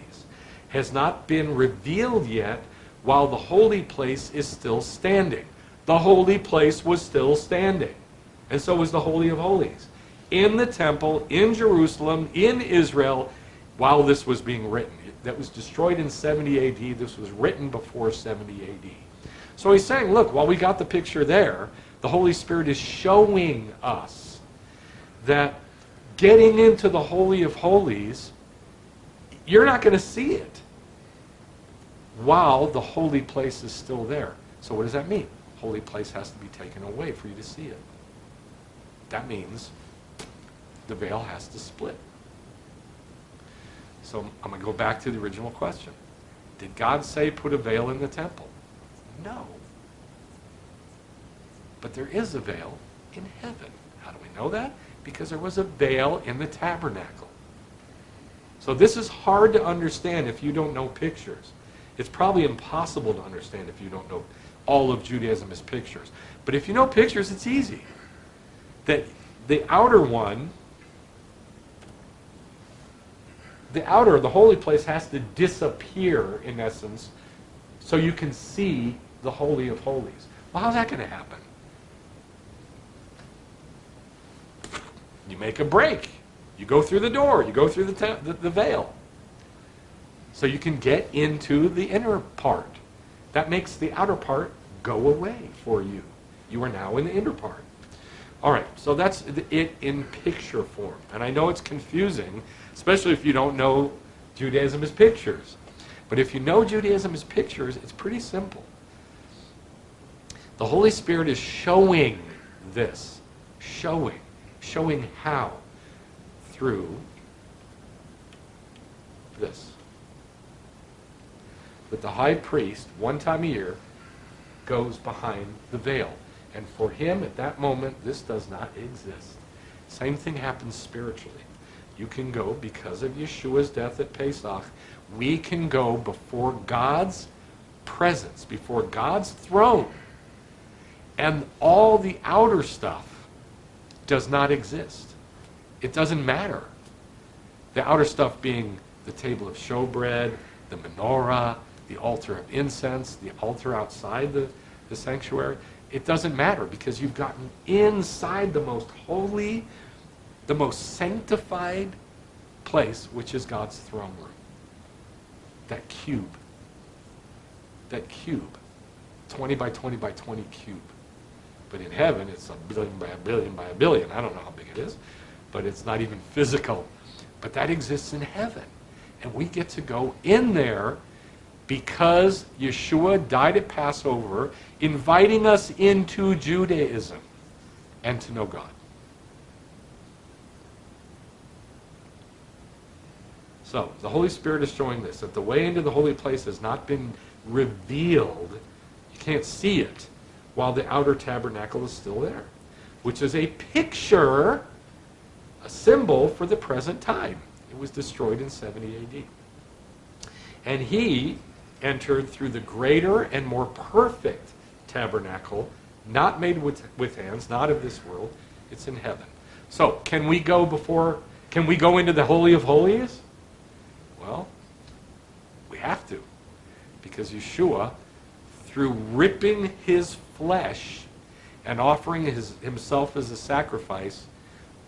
has not been revealed yet while the holy place is still standing. The holy place was still standing. And so was the Holy of Holies. In the temple, in Jerusalem, in Israel, while this was being written. That was destroyed in 70 AD. This was written before 70 AD. So he's saying, look, while we got the picture there, the Holy Spirit is showing us that getting into the Holy of Holies, you're not going to see it while the holy place is still there. So what does that mean? Holy place has to be taken away for you to see it. That means the veil has to split. So I'm going to go back to the original question. Did God say put a veil in the temple? No. But there is a veil in heaven. How do we know that? Because there was a veil in the tabernacle. So this is hard to understand if you don't know pictures. It's probably impossible to understand if you don't know all of Judaism as pictures. But if you know pictures, it's easy. That the outer one, the holy place has to disappear, in essence, so you can see the Holy of Holies. Well, how's that going to happen? You make a break. You go through the door. You go through the veil. So you can get into the inner part. That makes the outer part go away for you. You are now in the inner part. All right, so that's it in picture form. And I know it's confusing, especially if you don't know Judaism as pictures. But if you know Judaism as pictures, it's pretty simple. The Holy Spirit is showing this. Showing how? Through this. That the high priest, one time a year, goes behind the veil. And for him, at that moment, this does not exist. Same thing happens spiritually. You can go, because of Yeshua's death at Pesach, we can go before God's presence, before God's throne. And all the outer stuff does not exist. It doesn't matter. The outer stuff being the table of showbread, the menorah, the altar of incense, the altar outside the sanctuary. It doesn't matter because you've gotten inside the most holy, the most sanctified place, which is God's throne room. That cube. 20 by 20 by 20 cube. But in heaven, it's a billion by a billion by a billion. I don't know how big it is, but it's not even physical. But that exists in heaven. And we get to go in there because Yeshua died at Passover, inviting us into Judaism and to know God. So, the Holy Spirit is showing this, that the way into the holy place has not been revealed. You can't see it while the outer tabernacle is still there, which is a picture, a symbol for the present time. It was destroyed in 70 AD. And he entered through the greater and more perfect tabernacle, not made with hands, not of this world. It's in heaven. So, can we go into the Holy of Holies? Well, we have to. Because Yeshua, through ripping his flesh and offering himself as a sacrifice,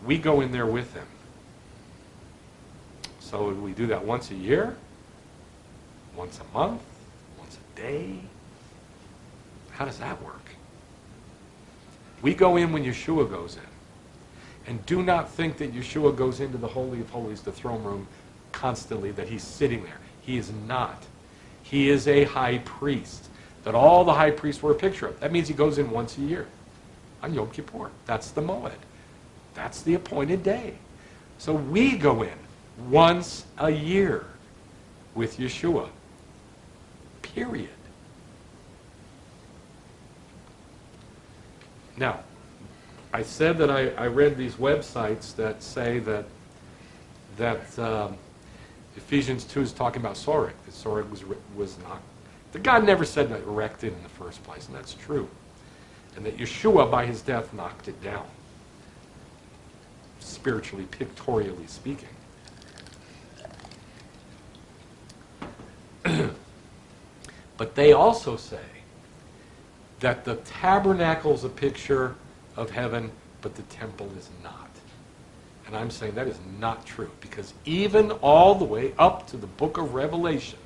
we go in there with him. So we do that once a year, once a month, once a day. How does that work? We go in when Yeshua goes in. And do not think that Yeshua goes into the Holy of Holies, the throne room, constantly, that he's sitting there. He is not. He is a high priest that all the high priests were a picture of. That means he goes in once a year on Yom Kippur. That's the Moed. That's the appointed day. So we go in once a year with Yeshua. Period. Now, I said that I read these websites that say that Ephesians 2 is talking about Sorek. That Sorek was not. That God never said that erected in the first place, and that's true. And that Yeshua, by his death, knocked it down. Spiritually, pictorially speaking. But they also say that the tabernacle is a picture of heaven, but the temple is not. And I'm saying that is not true, because even all the way up to the book of Revelation,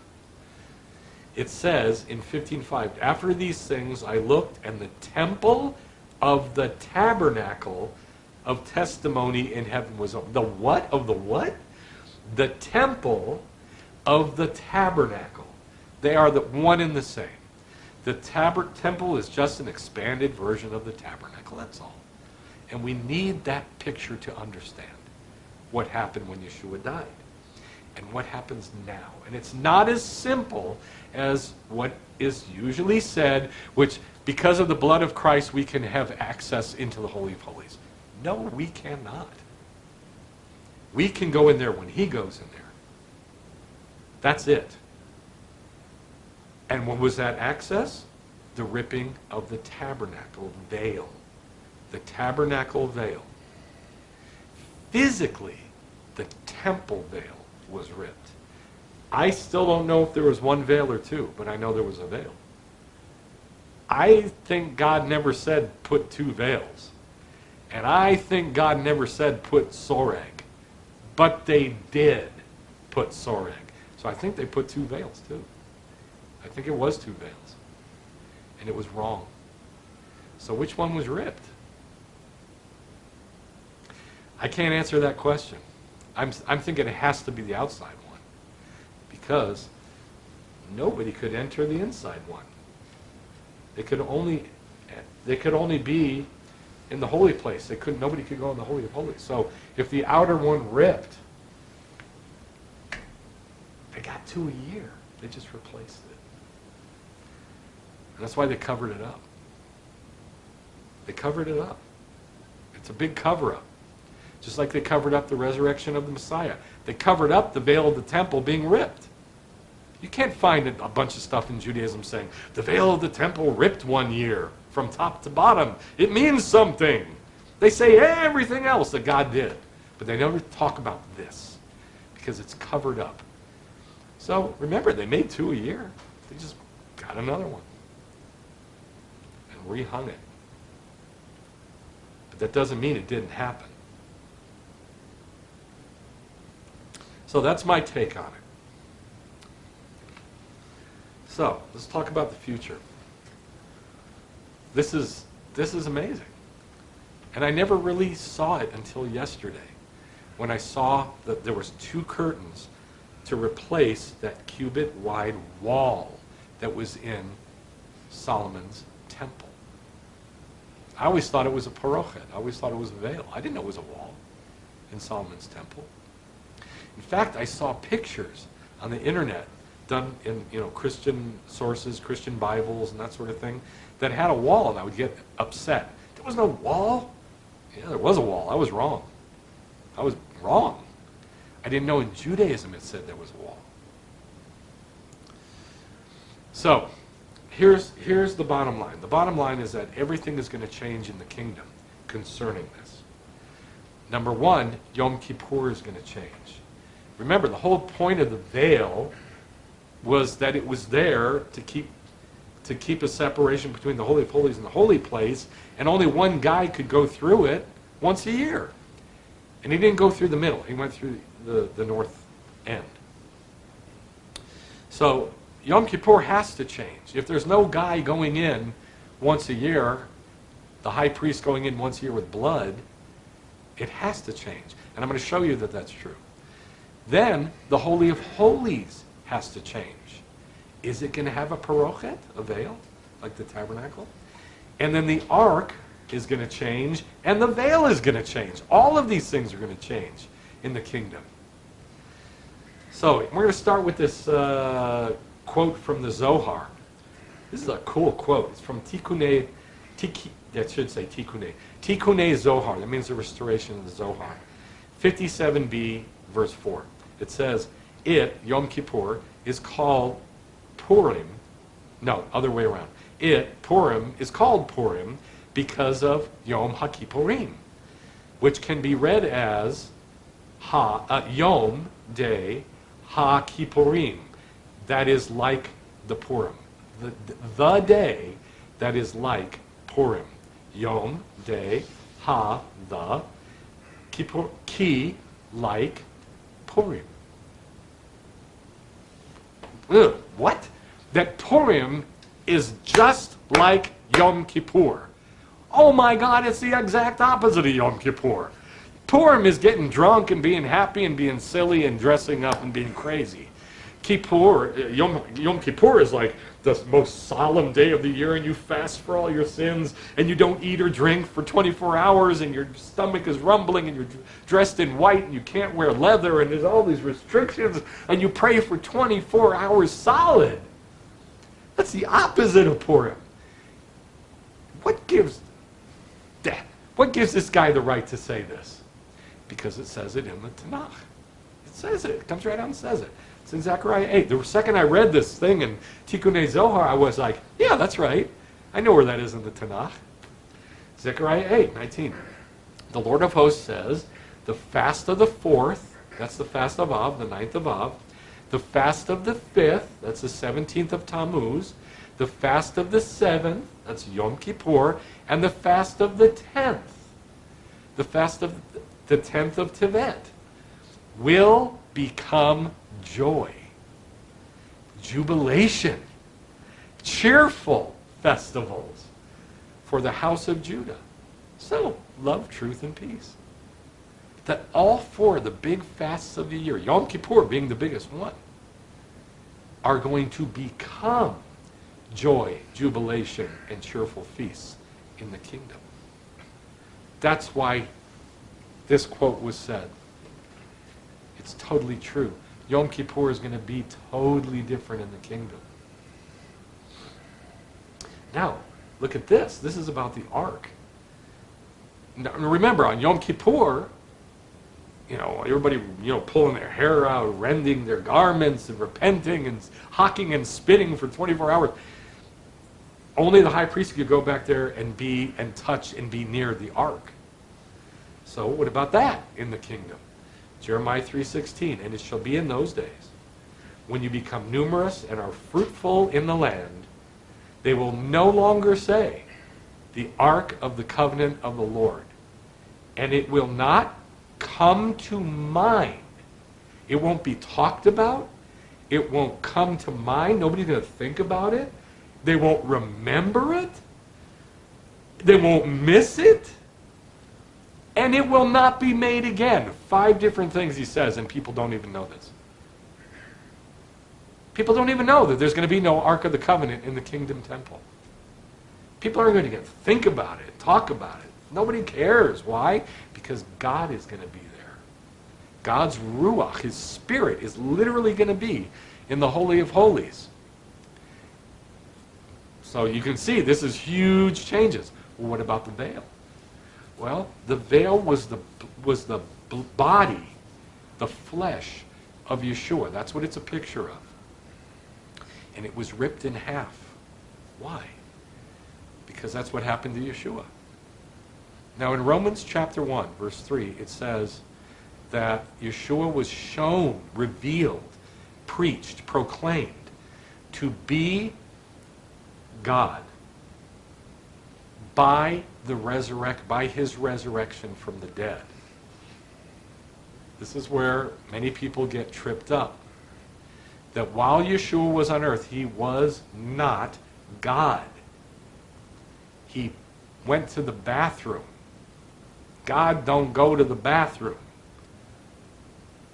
it says in 15:5, after these things I looked, and the temple of the tabernacle of testimony in heaven was open. The what of the what? The temple of the tabernacle. They are the one and the same. The temple is just an expanded version of the tabernacle, that's all. And we need that picture to understand what happened when Yeshua died and what happens now. And it's not as simple as what is usually said, which because of the blood of Christ we can have access into the Holy of Holies. No, we cannot. We can go in there when he goes in there. That's it. And what was that access? The ripping of the tabernacle veil. The tabernacle veil. Physically, the temple veil was ripped. I still don't know if there was one veil or two, but I know there was a veil. I think God never said put two veils. And I think God never said put soreg. But they did put soreg. So I think they put two veils too. I think it was two veils. And it was wrong. So which one was ripped? I can't answer that question. I'm thinking it has to be the outside one. Because nobody could enter the inside one. They could only They could only be in the holy place. Nobody could go in the Holy of Holies. So if the outer one ripped, they got 2 a year. They just replaced it. And that's why they covered it up. They covered it up. It's a big cover-up. Just like they covered up the resurrection of the Messiah. They covered up the veil of the temple being ripped. You can't find a bunch of stuff in Judaism saying, the veil of the temple ripped 1 year from top to bottom. It means something. They say everything else that God did. But they never talk about this because it's covered up. So remember, they made 2 a year. They just got another one and rehung it. But that doesn't mean it didn't happen. So that's my take on it. So let's talk about the future. This is amazing. And I never really saw it until yesterday when I saw that there was 2 curtains to replace that cubit wide wall that was in Solomon's temple. I always thought it was a parochet. I always thought it was a veil. I didn't know it was a wall in Solomon's temple. In fact, I saw pictures on the internet done in Christian sources, Christian Bibles and that sort of thing, that had a wall, and I would get upset. There was no wall? Yeah, there was a wall. I was wrong. I was wrong. I didn't know in Judaism it said there was a wall. So, here's the bottom line. The bottom line is that everything is going to change in the kingdom concerning this. Number 1, Yom Kippur is going to change. Remember, the whole point of the veil was that it was there to keep a separation between the Holy of Holies and the holy place, and only one guy could go through it once a year. And he didn't go through the middle. He went through the north end. So Yom Kippur has to change. If there's no guy going in once a year, the high priest going in once a year with blood, it has to change. And I'm going to show you that that's true. Then the Holy of Holies has to change. Is it going to have a parochet, a veil, like the tabernacle? And then the ark is going to change, and the veil is going to change. All of these things are going to change in the kingdom. So we're going to start with this quote from the Zohar. This is a cool quote. It's from Tikkunei Zohar. That means the restoration of the Zohar. 57b, verse 4. It says, Yom Kippur, is called Purim. No, other way around. Purim, is called Purim because of Yom HaKippurim, which can be read as Yom Day HaKippurim. That is like the Purim. The day that is like Purim. Yom Day the Kippur, Ki, like Purim. What? That Purim is just like Yom Kippur. Oh my God, it's the exact opposite of Yom Kippur. Purim is getting drunk and being happy and being silly and dressing up and being crazy. Yom Kippur is like the most solemn day of the year, and you fast for all your sins, and you don't eat or drink for 24 hours, and your stomach is rumbling, and you're dressed in white, and you can't wear leather, and there's all these restrictions, and you pray for 24 hours solid. That's the opposite of Purim. What gives this guy the right to say this? Because it says it in the Tanakh. It says it. It comes right out and says it. It's in Zechariah 8. The second I read this thing in Tikkunei Zohar, I was like, yeah, that's right. I know where that is in the Tanakh. Zechariah 8:19. The Lord of hosts says, the fast of the 4th, that's the fast of Av, the 9th of Av, the fast of the 5th, that's the 17th of Tammuz, the fast of the 7th, that's Yom Kippur, and the fast of the 10th, the fast of the 10th of Tevet, will become joy, jubilation, cheerful festivals for the house of Judah. So, love, truth, and peace. That all 4 of the big fasts of the year, Yom Kippur being the biggest one, are going to become joy, jubilation, and cheerful feasts in the kingdom. That's why this quote was said. It's totally true. Yom Kippur is going to be totally different in the kingdom. Now, look at this. This is about the ark. Now, remember, on Yom Kippur, everybody, pulling their hair out, rending their garments, and repenting, and hocking and spitting for 24 hours. Only the high priest could go back there and touch and be near the ark. So what about that in the kingdom? Jeremiah 3:16, and it shall be in those days, when you become numerous and are fruitful in the land, they will no longer say, the ark of the covenant of the Lord. And it will not come to mind. It won't be talked about. It won't come to mind. Nobody's going to think about it. They won't remember it. They won't miss it. And it will not be made again. 5 different things he says, and people don't even know this. People don't even know that there's going to be no Ark of the Covenant in the Kingdom Temple. People aren't going to think about it, talk about it. Nobody cares. Why? Because God is going to be there. God's Ruach, His Spirit, is literally going to be in the Holy of Holies. So you can see this is huge changes. Well, what about the veil? Well, the veil was the body, the flesh of Yeshua. That's what it's a picture of. And it was ripped in half. Why? Because that's what happened to Yeshua. Now in Romans chapter 1, verse 3, it says that Yeshua was shown, revealed, preached, proclaimed to be God by his resurrection from the dead. This is where many people get tripped up. That while Yeshua was on earth, he was not God. He went to the bathroom. God don't go to the bathroom.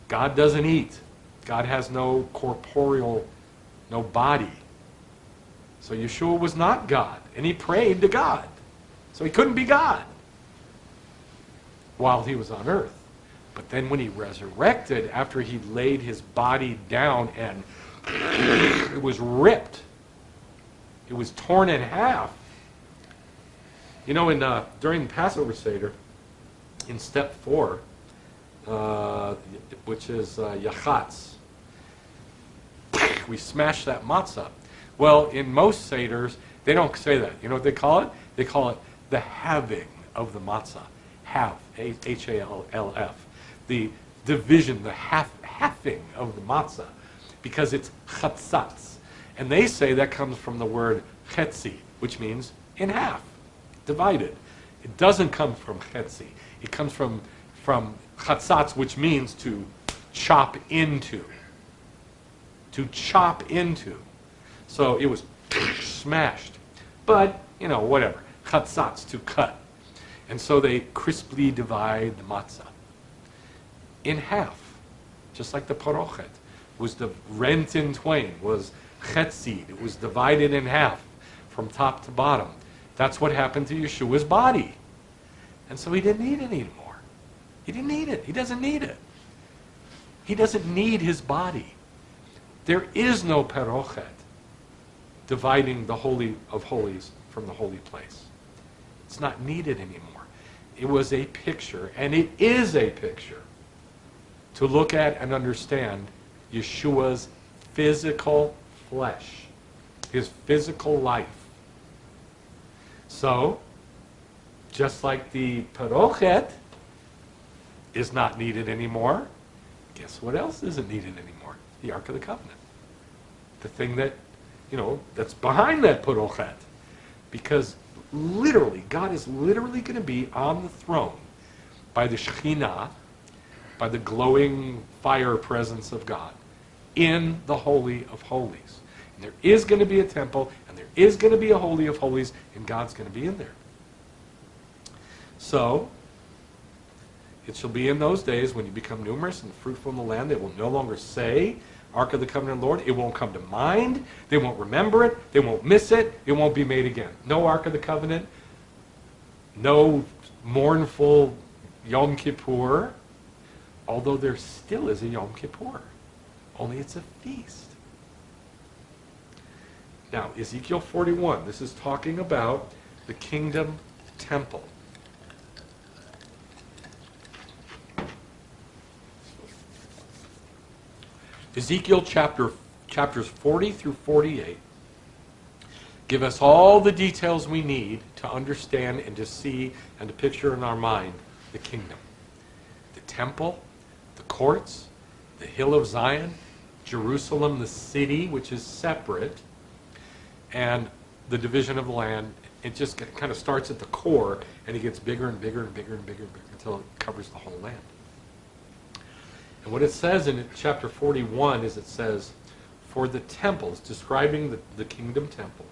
God doesn't eat. God has no corporeal, no body. So Yeshua was not God, and he prayed to God. So he couldn't be God while he was on earth. But then when he resurrected, after he laid his body down and it was ripped, it was torn in half. During the Passover Seder, in step 4, which is Yachatz, we smash that matzah. Well, in most Seders, they don't say that. You know what they call it? They call it the halving of the matzah. Half, H-A-L-F. The division, the halving of the matzah, because it's chatzatz. And they say that comes from the word chetzi, which means in half, divided. It doesn't come from chetzi. It comes from chatzatz, which means to chop into. To chop into. So it was smashed. But, whatever. Chatzatz, to cut. And so they crisply divide the matzah in half. Just like the parochet was rent in twain, was chetzid. It was divided in half from top to bottom. That's what happened to Yeshua's body. And so he didn't need it anymore. He didn't need it. He doesn't need it. He doesn't need his body. There is no parochet dividing the Holy of Holies from the holy place. It's not needed anymore. It was a picture, and it is a picture, to look at and understand Yeshua's physical flesh, his physical life. So, just like the parochet is not needed anymore, guess what else isn't needed anymore? The Ark of the Covenant. The thing that, that's behind that parochet. Because literally, God is literally going to be on the throne by the Shekhinah, by the glowing fire presence of God, in the Holy of Holies. And there is going to be a temple, and there is going to be a Holy of Holies, and God's going to be in there. So, it shall be in those days when you become numerous and fruitful in the land, they will no longer say, Ark of the Covenant Lord. It won't come to mind. They won't remember it. They won't miss it. It won't be made again. No Ark of the Covenant. no mournful Yom Kippur, although there still is a Yom Kippur, only it's a feast. Now, Ezekiel 41, this is talking about the kingdom temple. Ezekiel chapters 40 through 48 give us all the details we need to understand and to see and to picture in our mind the kingdom. The temple, the courts, the hill of Zion, Jerusalem, the city, which is separate, and the division of the land. It just kind of starts at the core, and it gets bigger and bigger and bigger and bigger and bigger until it covers the whole land. And what it says in chapter 41 is it says, for the temples, describing the kingdom temple.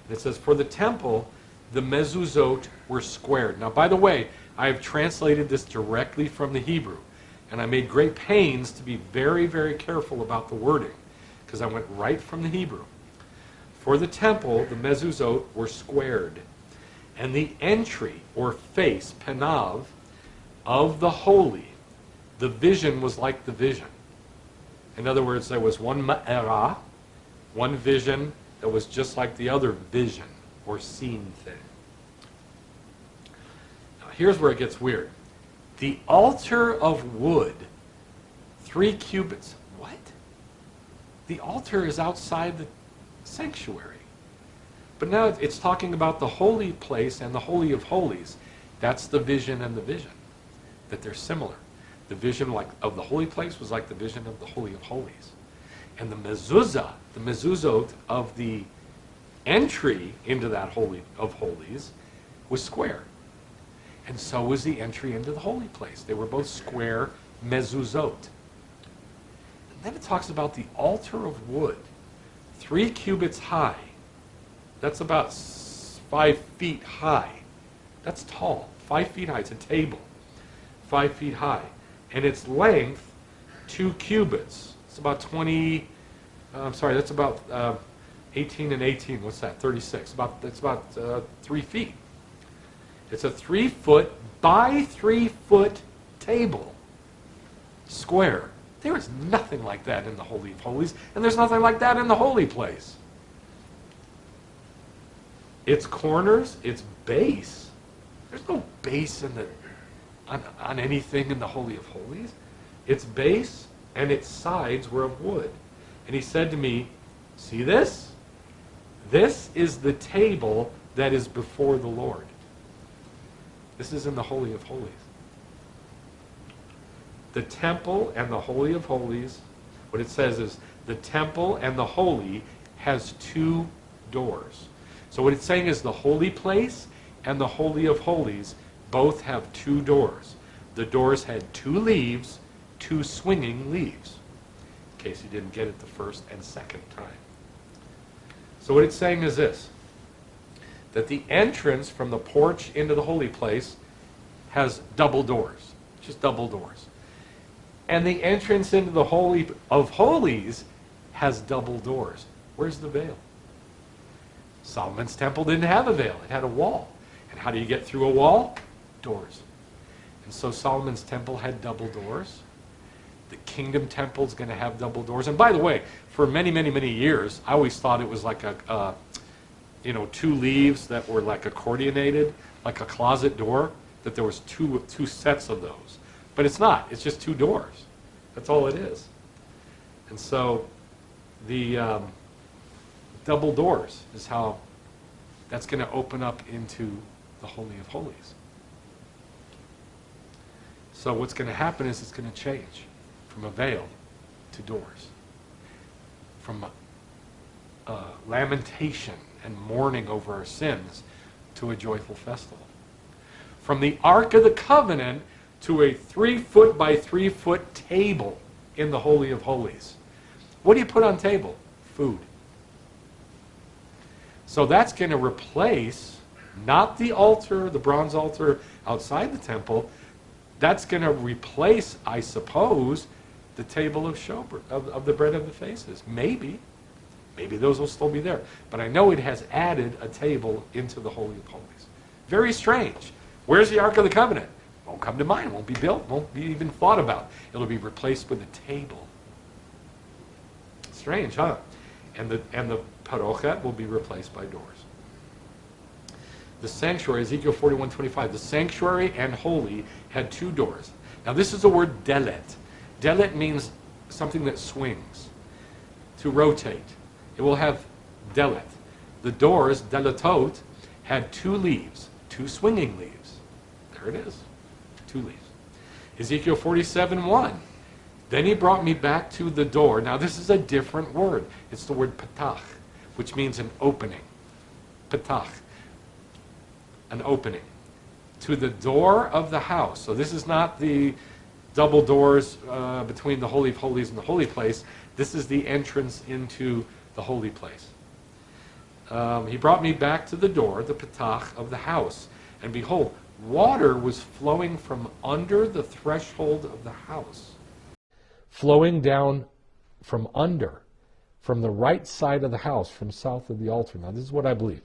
And it says, for the temple, the mezuzot were squared. Now, by the way, I have translated this directly from the Hebrew. And I made great pains to be very, very careful about the wording, because I went right from the Hebrew. For the temple, the mezuzot were squared. And the entry, or face, panav, of the holy, the vision was like the vision. In other words, there was one ma'era, one vision that was just like the other vision or seen thing. Now, here's where it gets weird. The altar of wood, 3 cubits. What? The altar is outside the sanctuary. But now it's talking about the holy place and the Holy of Holies. That's the vision and the vision, that they're similar. The vision of the holy place was like the vision of the Holy of Holies. And the mezuzah, the mezuzot of the entry into that Holy of Holies was square. And so was the entry into the holy place. They were both square mezuzot. And then it talks about the altar of wood, 3 cubits high. That's about 5 feet high. That's tall, 5 feet high. It's a table, 5 feet high. And its length, 2 cubits. It's about 20, that's about 18 and 18. What's that? 36. That's about 3 feet. It's a 3 foot by 3 foot table, square. There is nothing like that in the Holy of Holies, and there's nothing like that in the holy place. Its corners, its base, there's no base on anything in the Holy of Holies. Its base and its sides were of wood. And he said to me, see this? This is the table that is before the Lord. This is in the Holy of Holies. The temple and the Holy of Holies, what it says is the temple and the holy has 2 doors. So what it's saying is the holy place and the Holy of Holies both have 2 doors. The doors had 2 leaves, 2 swinging leaves, in case you didn't get it the first and second time. So what it's saying is this, that the entrance from the porch into the holy place has double doors, just double doors. And the entrance into the Holy of Holies has double doors. Where's the veil? Solomon's temple didn't have a veil, it had a wall. And how do you get through a wall? Doors. And so Solomon's temple had double doors. The kingdom temple is going to have double doors. And by the way, for many, many, many years, I always thought it was like 2 leaves that were like accordionated, like a closet door, that there was two sets of those. But it's not. It's just 2 doors. That's all it is. And so the double doors is how that's going to open up into the Holy of Holies. So what's going to happen is it's going to change from a veil to doors, from lamentation and mourning over our sins to a joyful festival, from the Ark of the Covenant to a 3 foot by 3 foot table in the Holy of Holies. What do you put on table? Food. So that's going to replace not the altar, the bronze altar outside the temple. That's going to replace, I suppose, the table of showbread, of the bread of the faces. Maybe those will still be there. But I know it has added a table into the Holy of Holies. Very strange. Where's the Ark of the Covenant? Won't come to mind, won't be built, won't be even thought about. It'll be replaced with a table. Strange, huh? And the parochet will be replaced by doors. The sanctuary, Ezekiel 41:25, the sanctuary and holy had 2 doors. Now this is the word delet. Delet means something that swings, to rotate. It will have delet. The doors, deletot, had 2 leaves, 2 swinging leaves. There it is, 2 leaves. Ezekiel 47:1. Then he brought me back to the door. Now this is a different word. It's the word patach, which means an opening. Patach, an opening. To the door of the house. So this is not the double doors between the Holy of Holies and the holy place. This is the entrance into the holy place. He brought me back to the door, the patach of the house. And behold, water was flowing from under the threshold of the house. Flowing down from under, from the right side of the house, from south of the altar. Now this is what I believe.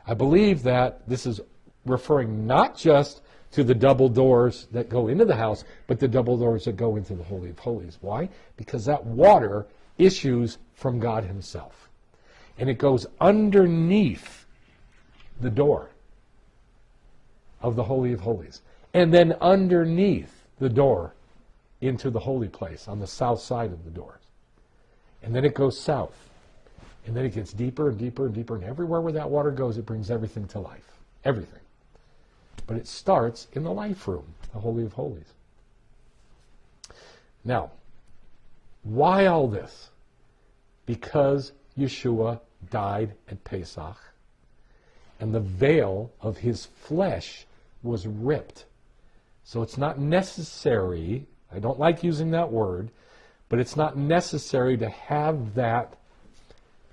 I believe that this is referring not just to the double doors that go into the house, but the double doors that go into the Holy of Holies. Why? Because that water issues from God himself. And it goes underneath the door of the Holy of Holies. And then underneath the door into the holy place on the south side of the doors. And then it goes south. And then it gets deeper and deeper and deeper. And everywhere where that water goes, it brings everything to life. Everything. But it starts in the life room, the Holy of Holies. Now, why all this? Because Yeshua died at Pesach, and the veil of his flesh was ripped. So it's not necessary, I don't like using that word, but it's not necessary to have that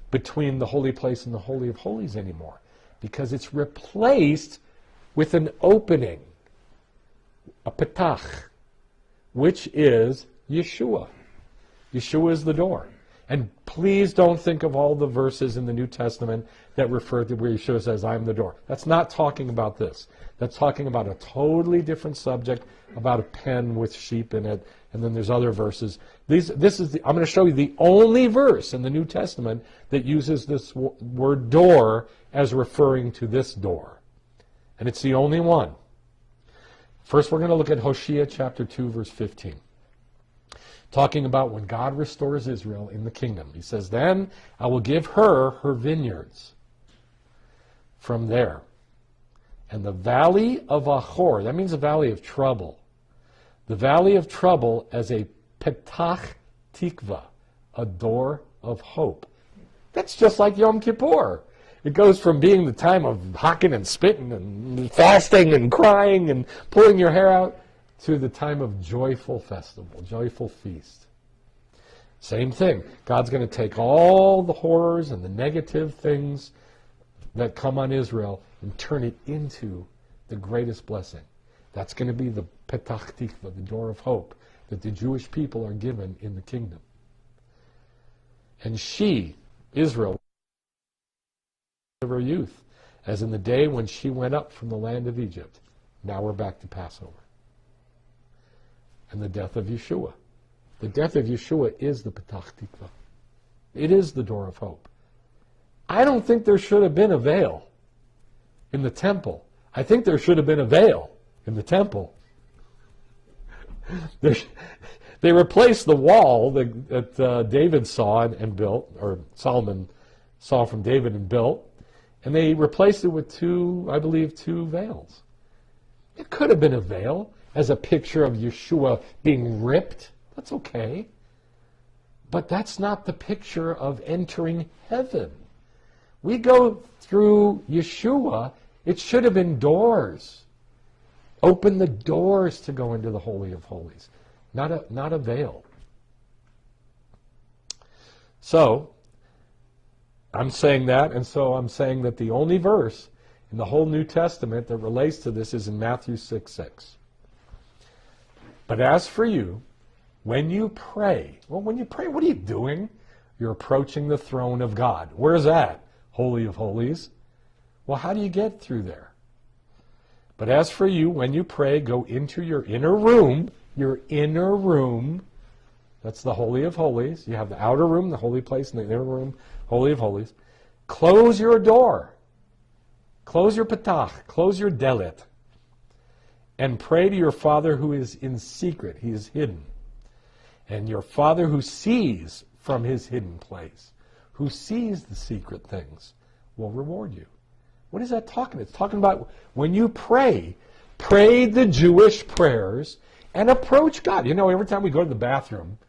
between the holy place and the Holy of Holies anymore, because it's replaced with an opening, a petach, which is Yeshua. Yeshua is the door. And please don't think of all the verses in the New Testament that refer to where Yeshua says, I am the door. That's not talking about this. That's talking about a totally different subject, about a pen with sheep in it, and then there's other verses. I'm going to show you the only verse in the New Testament that uses this word door as referring to this door. And it's the only one. First, we're going to look at Hosea chapter 2, verse 15. Talking about when God restores Israel in the kingdom. He says, then I will give her her vineyards from there. And the valley of Achor, that means the valley of trouble. The valley of trouble as a petach tikva, a door of hope. That's just like Yom Kippur. It goes from being the time of hocking and spitting and fasting and crying and pulling your hair out to the time of joyful festival, joyful feast. Same thing. God's going to take all the horrors and the negative things that come on Israel and turn it into the greatest blessing. That's going to be the Petach Tikva, the door of hope, that the Jewish people are given in the kingdom. And she, Israel, of her youth, as in the day when she went up from the land of Egypt. Now we're back to Passover. And the death of Yeshua. The death of Yeshua is the Petach Tikva. It is the door of hope. I don't think there should have been a veil in the temple. I think there should have been a veil in the temple. They replaced the wall that David saw and built, or Solomon saw from David and built, and they replaced it with two veils. It could have been a veil as a picture of Yeshua being ripped. That's okay. But that's not the picture of entering heaven. We go through Yeshua, it should have been doors. Open the doors to go into the Holy of Holies, not a veil. So, I'm saying that, and so I'm saying that the only verse in the whole New Testament that relates to this is in Matthew 6:6. But as for you, when you pray, what are you doing? You're approaching the throne of God. Where's that? Holy of Holies. Well, how do you get through there? But as for you, when you pray, go into your inner room. Your inner room. That's the Holy of Holies. You have the outer room, the holy place, and the inner room, Holy of Holies. Close your door. Close your patach. Close your delit. And pray to your Father who is in secret. He is hidden. And your Father who sees from his hidden place, who sees the secret things, will reward you. What is that talking? It's talking about when you pray the Jewish prayers and approach God. You know, every time we go to the bathroom,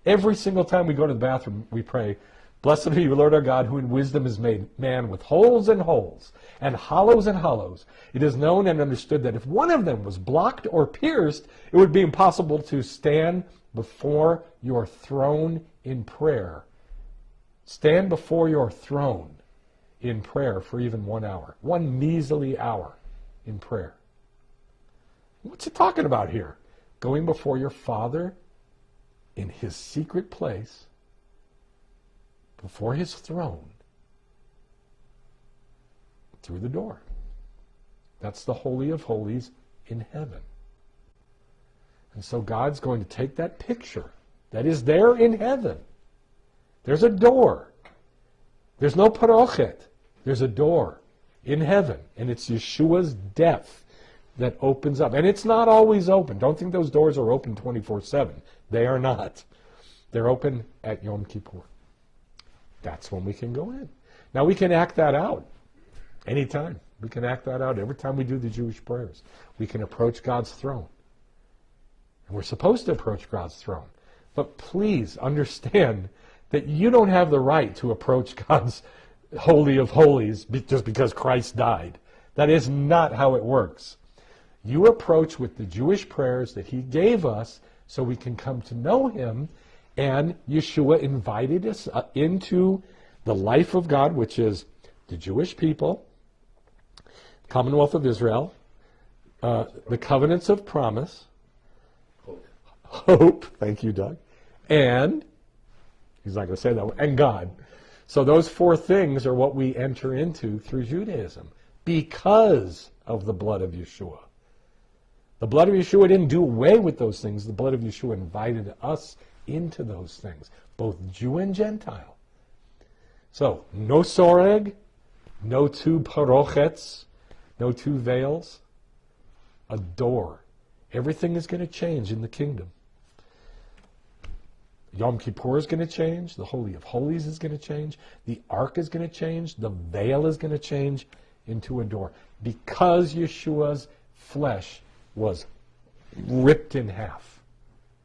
every single time we go to the bathroom, we pray, "Blessed are you, Lord our God, who in wisdom has made man with holes and holes, and hollows and hollows. It is known and understood that if one of them was blocked or pierced, it would be impossible to stand before your throne in prayer." Stand before your throne in prayer for even 1 hour. 1 measly hour in prayer. What's it talking about here? Going before your Father in his secret place, before his throne, through the door. That's the Holy of Holies in heaven. And so God's going to take that picture that is there in heaven. There's a door. There's no parochet. There's a door in heaven, and it's Yeshua's death that opens up. And it's not always open. Don't think those doors are open 24/7. They are not. They're open at Yom Kippur. That's when we can go in. Now we can act that out anytime. We can act that out every time we do the Jewish prayers. We can approach God's throne. And we're supposed to approach God's throne. But please understand that you don't have the right to approach God's Holy of Holies just because Christ died. That is not how it works. You approach with the Jewish prayers that he gave us so we can come to know him, and Yeshua invited us into the life of God, which is the Jewish people, Commonwealth of Israel, the covenants of promise, hope, thank you, Doug, and, he's not going to say that one, and God. So those 4 things are what we enter into through Judaism because of the blood of Yeshua. The blood of Yeshua didn't do away with those things. The blood of Yeshua invited us into those things, both Jew and Gentile. So, no soreg, no 2 parochets, no 2 veils, a door. Everything is going to change in the kingdom. Yom Kippur is going to change. The Holy of Holies is going to change. The Ark is going to change. The veil is going to change into a door. Because Yeshua's flesh was ripped in half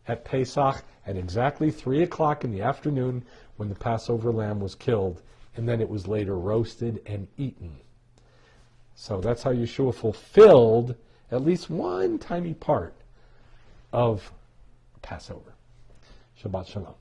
at Pesach at exactly 3 o'clock in the afternoon when the Passover lamb was killed, and then it was later roasted and eaten. So that's how Yeshua fulfilled at least one tiny part of Passover. Shabbat Shalom.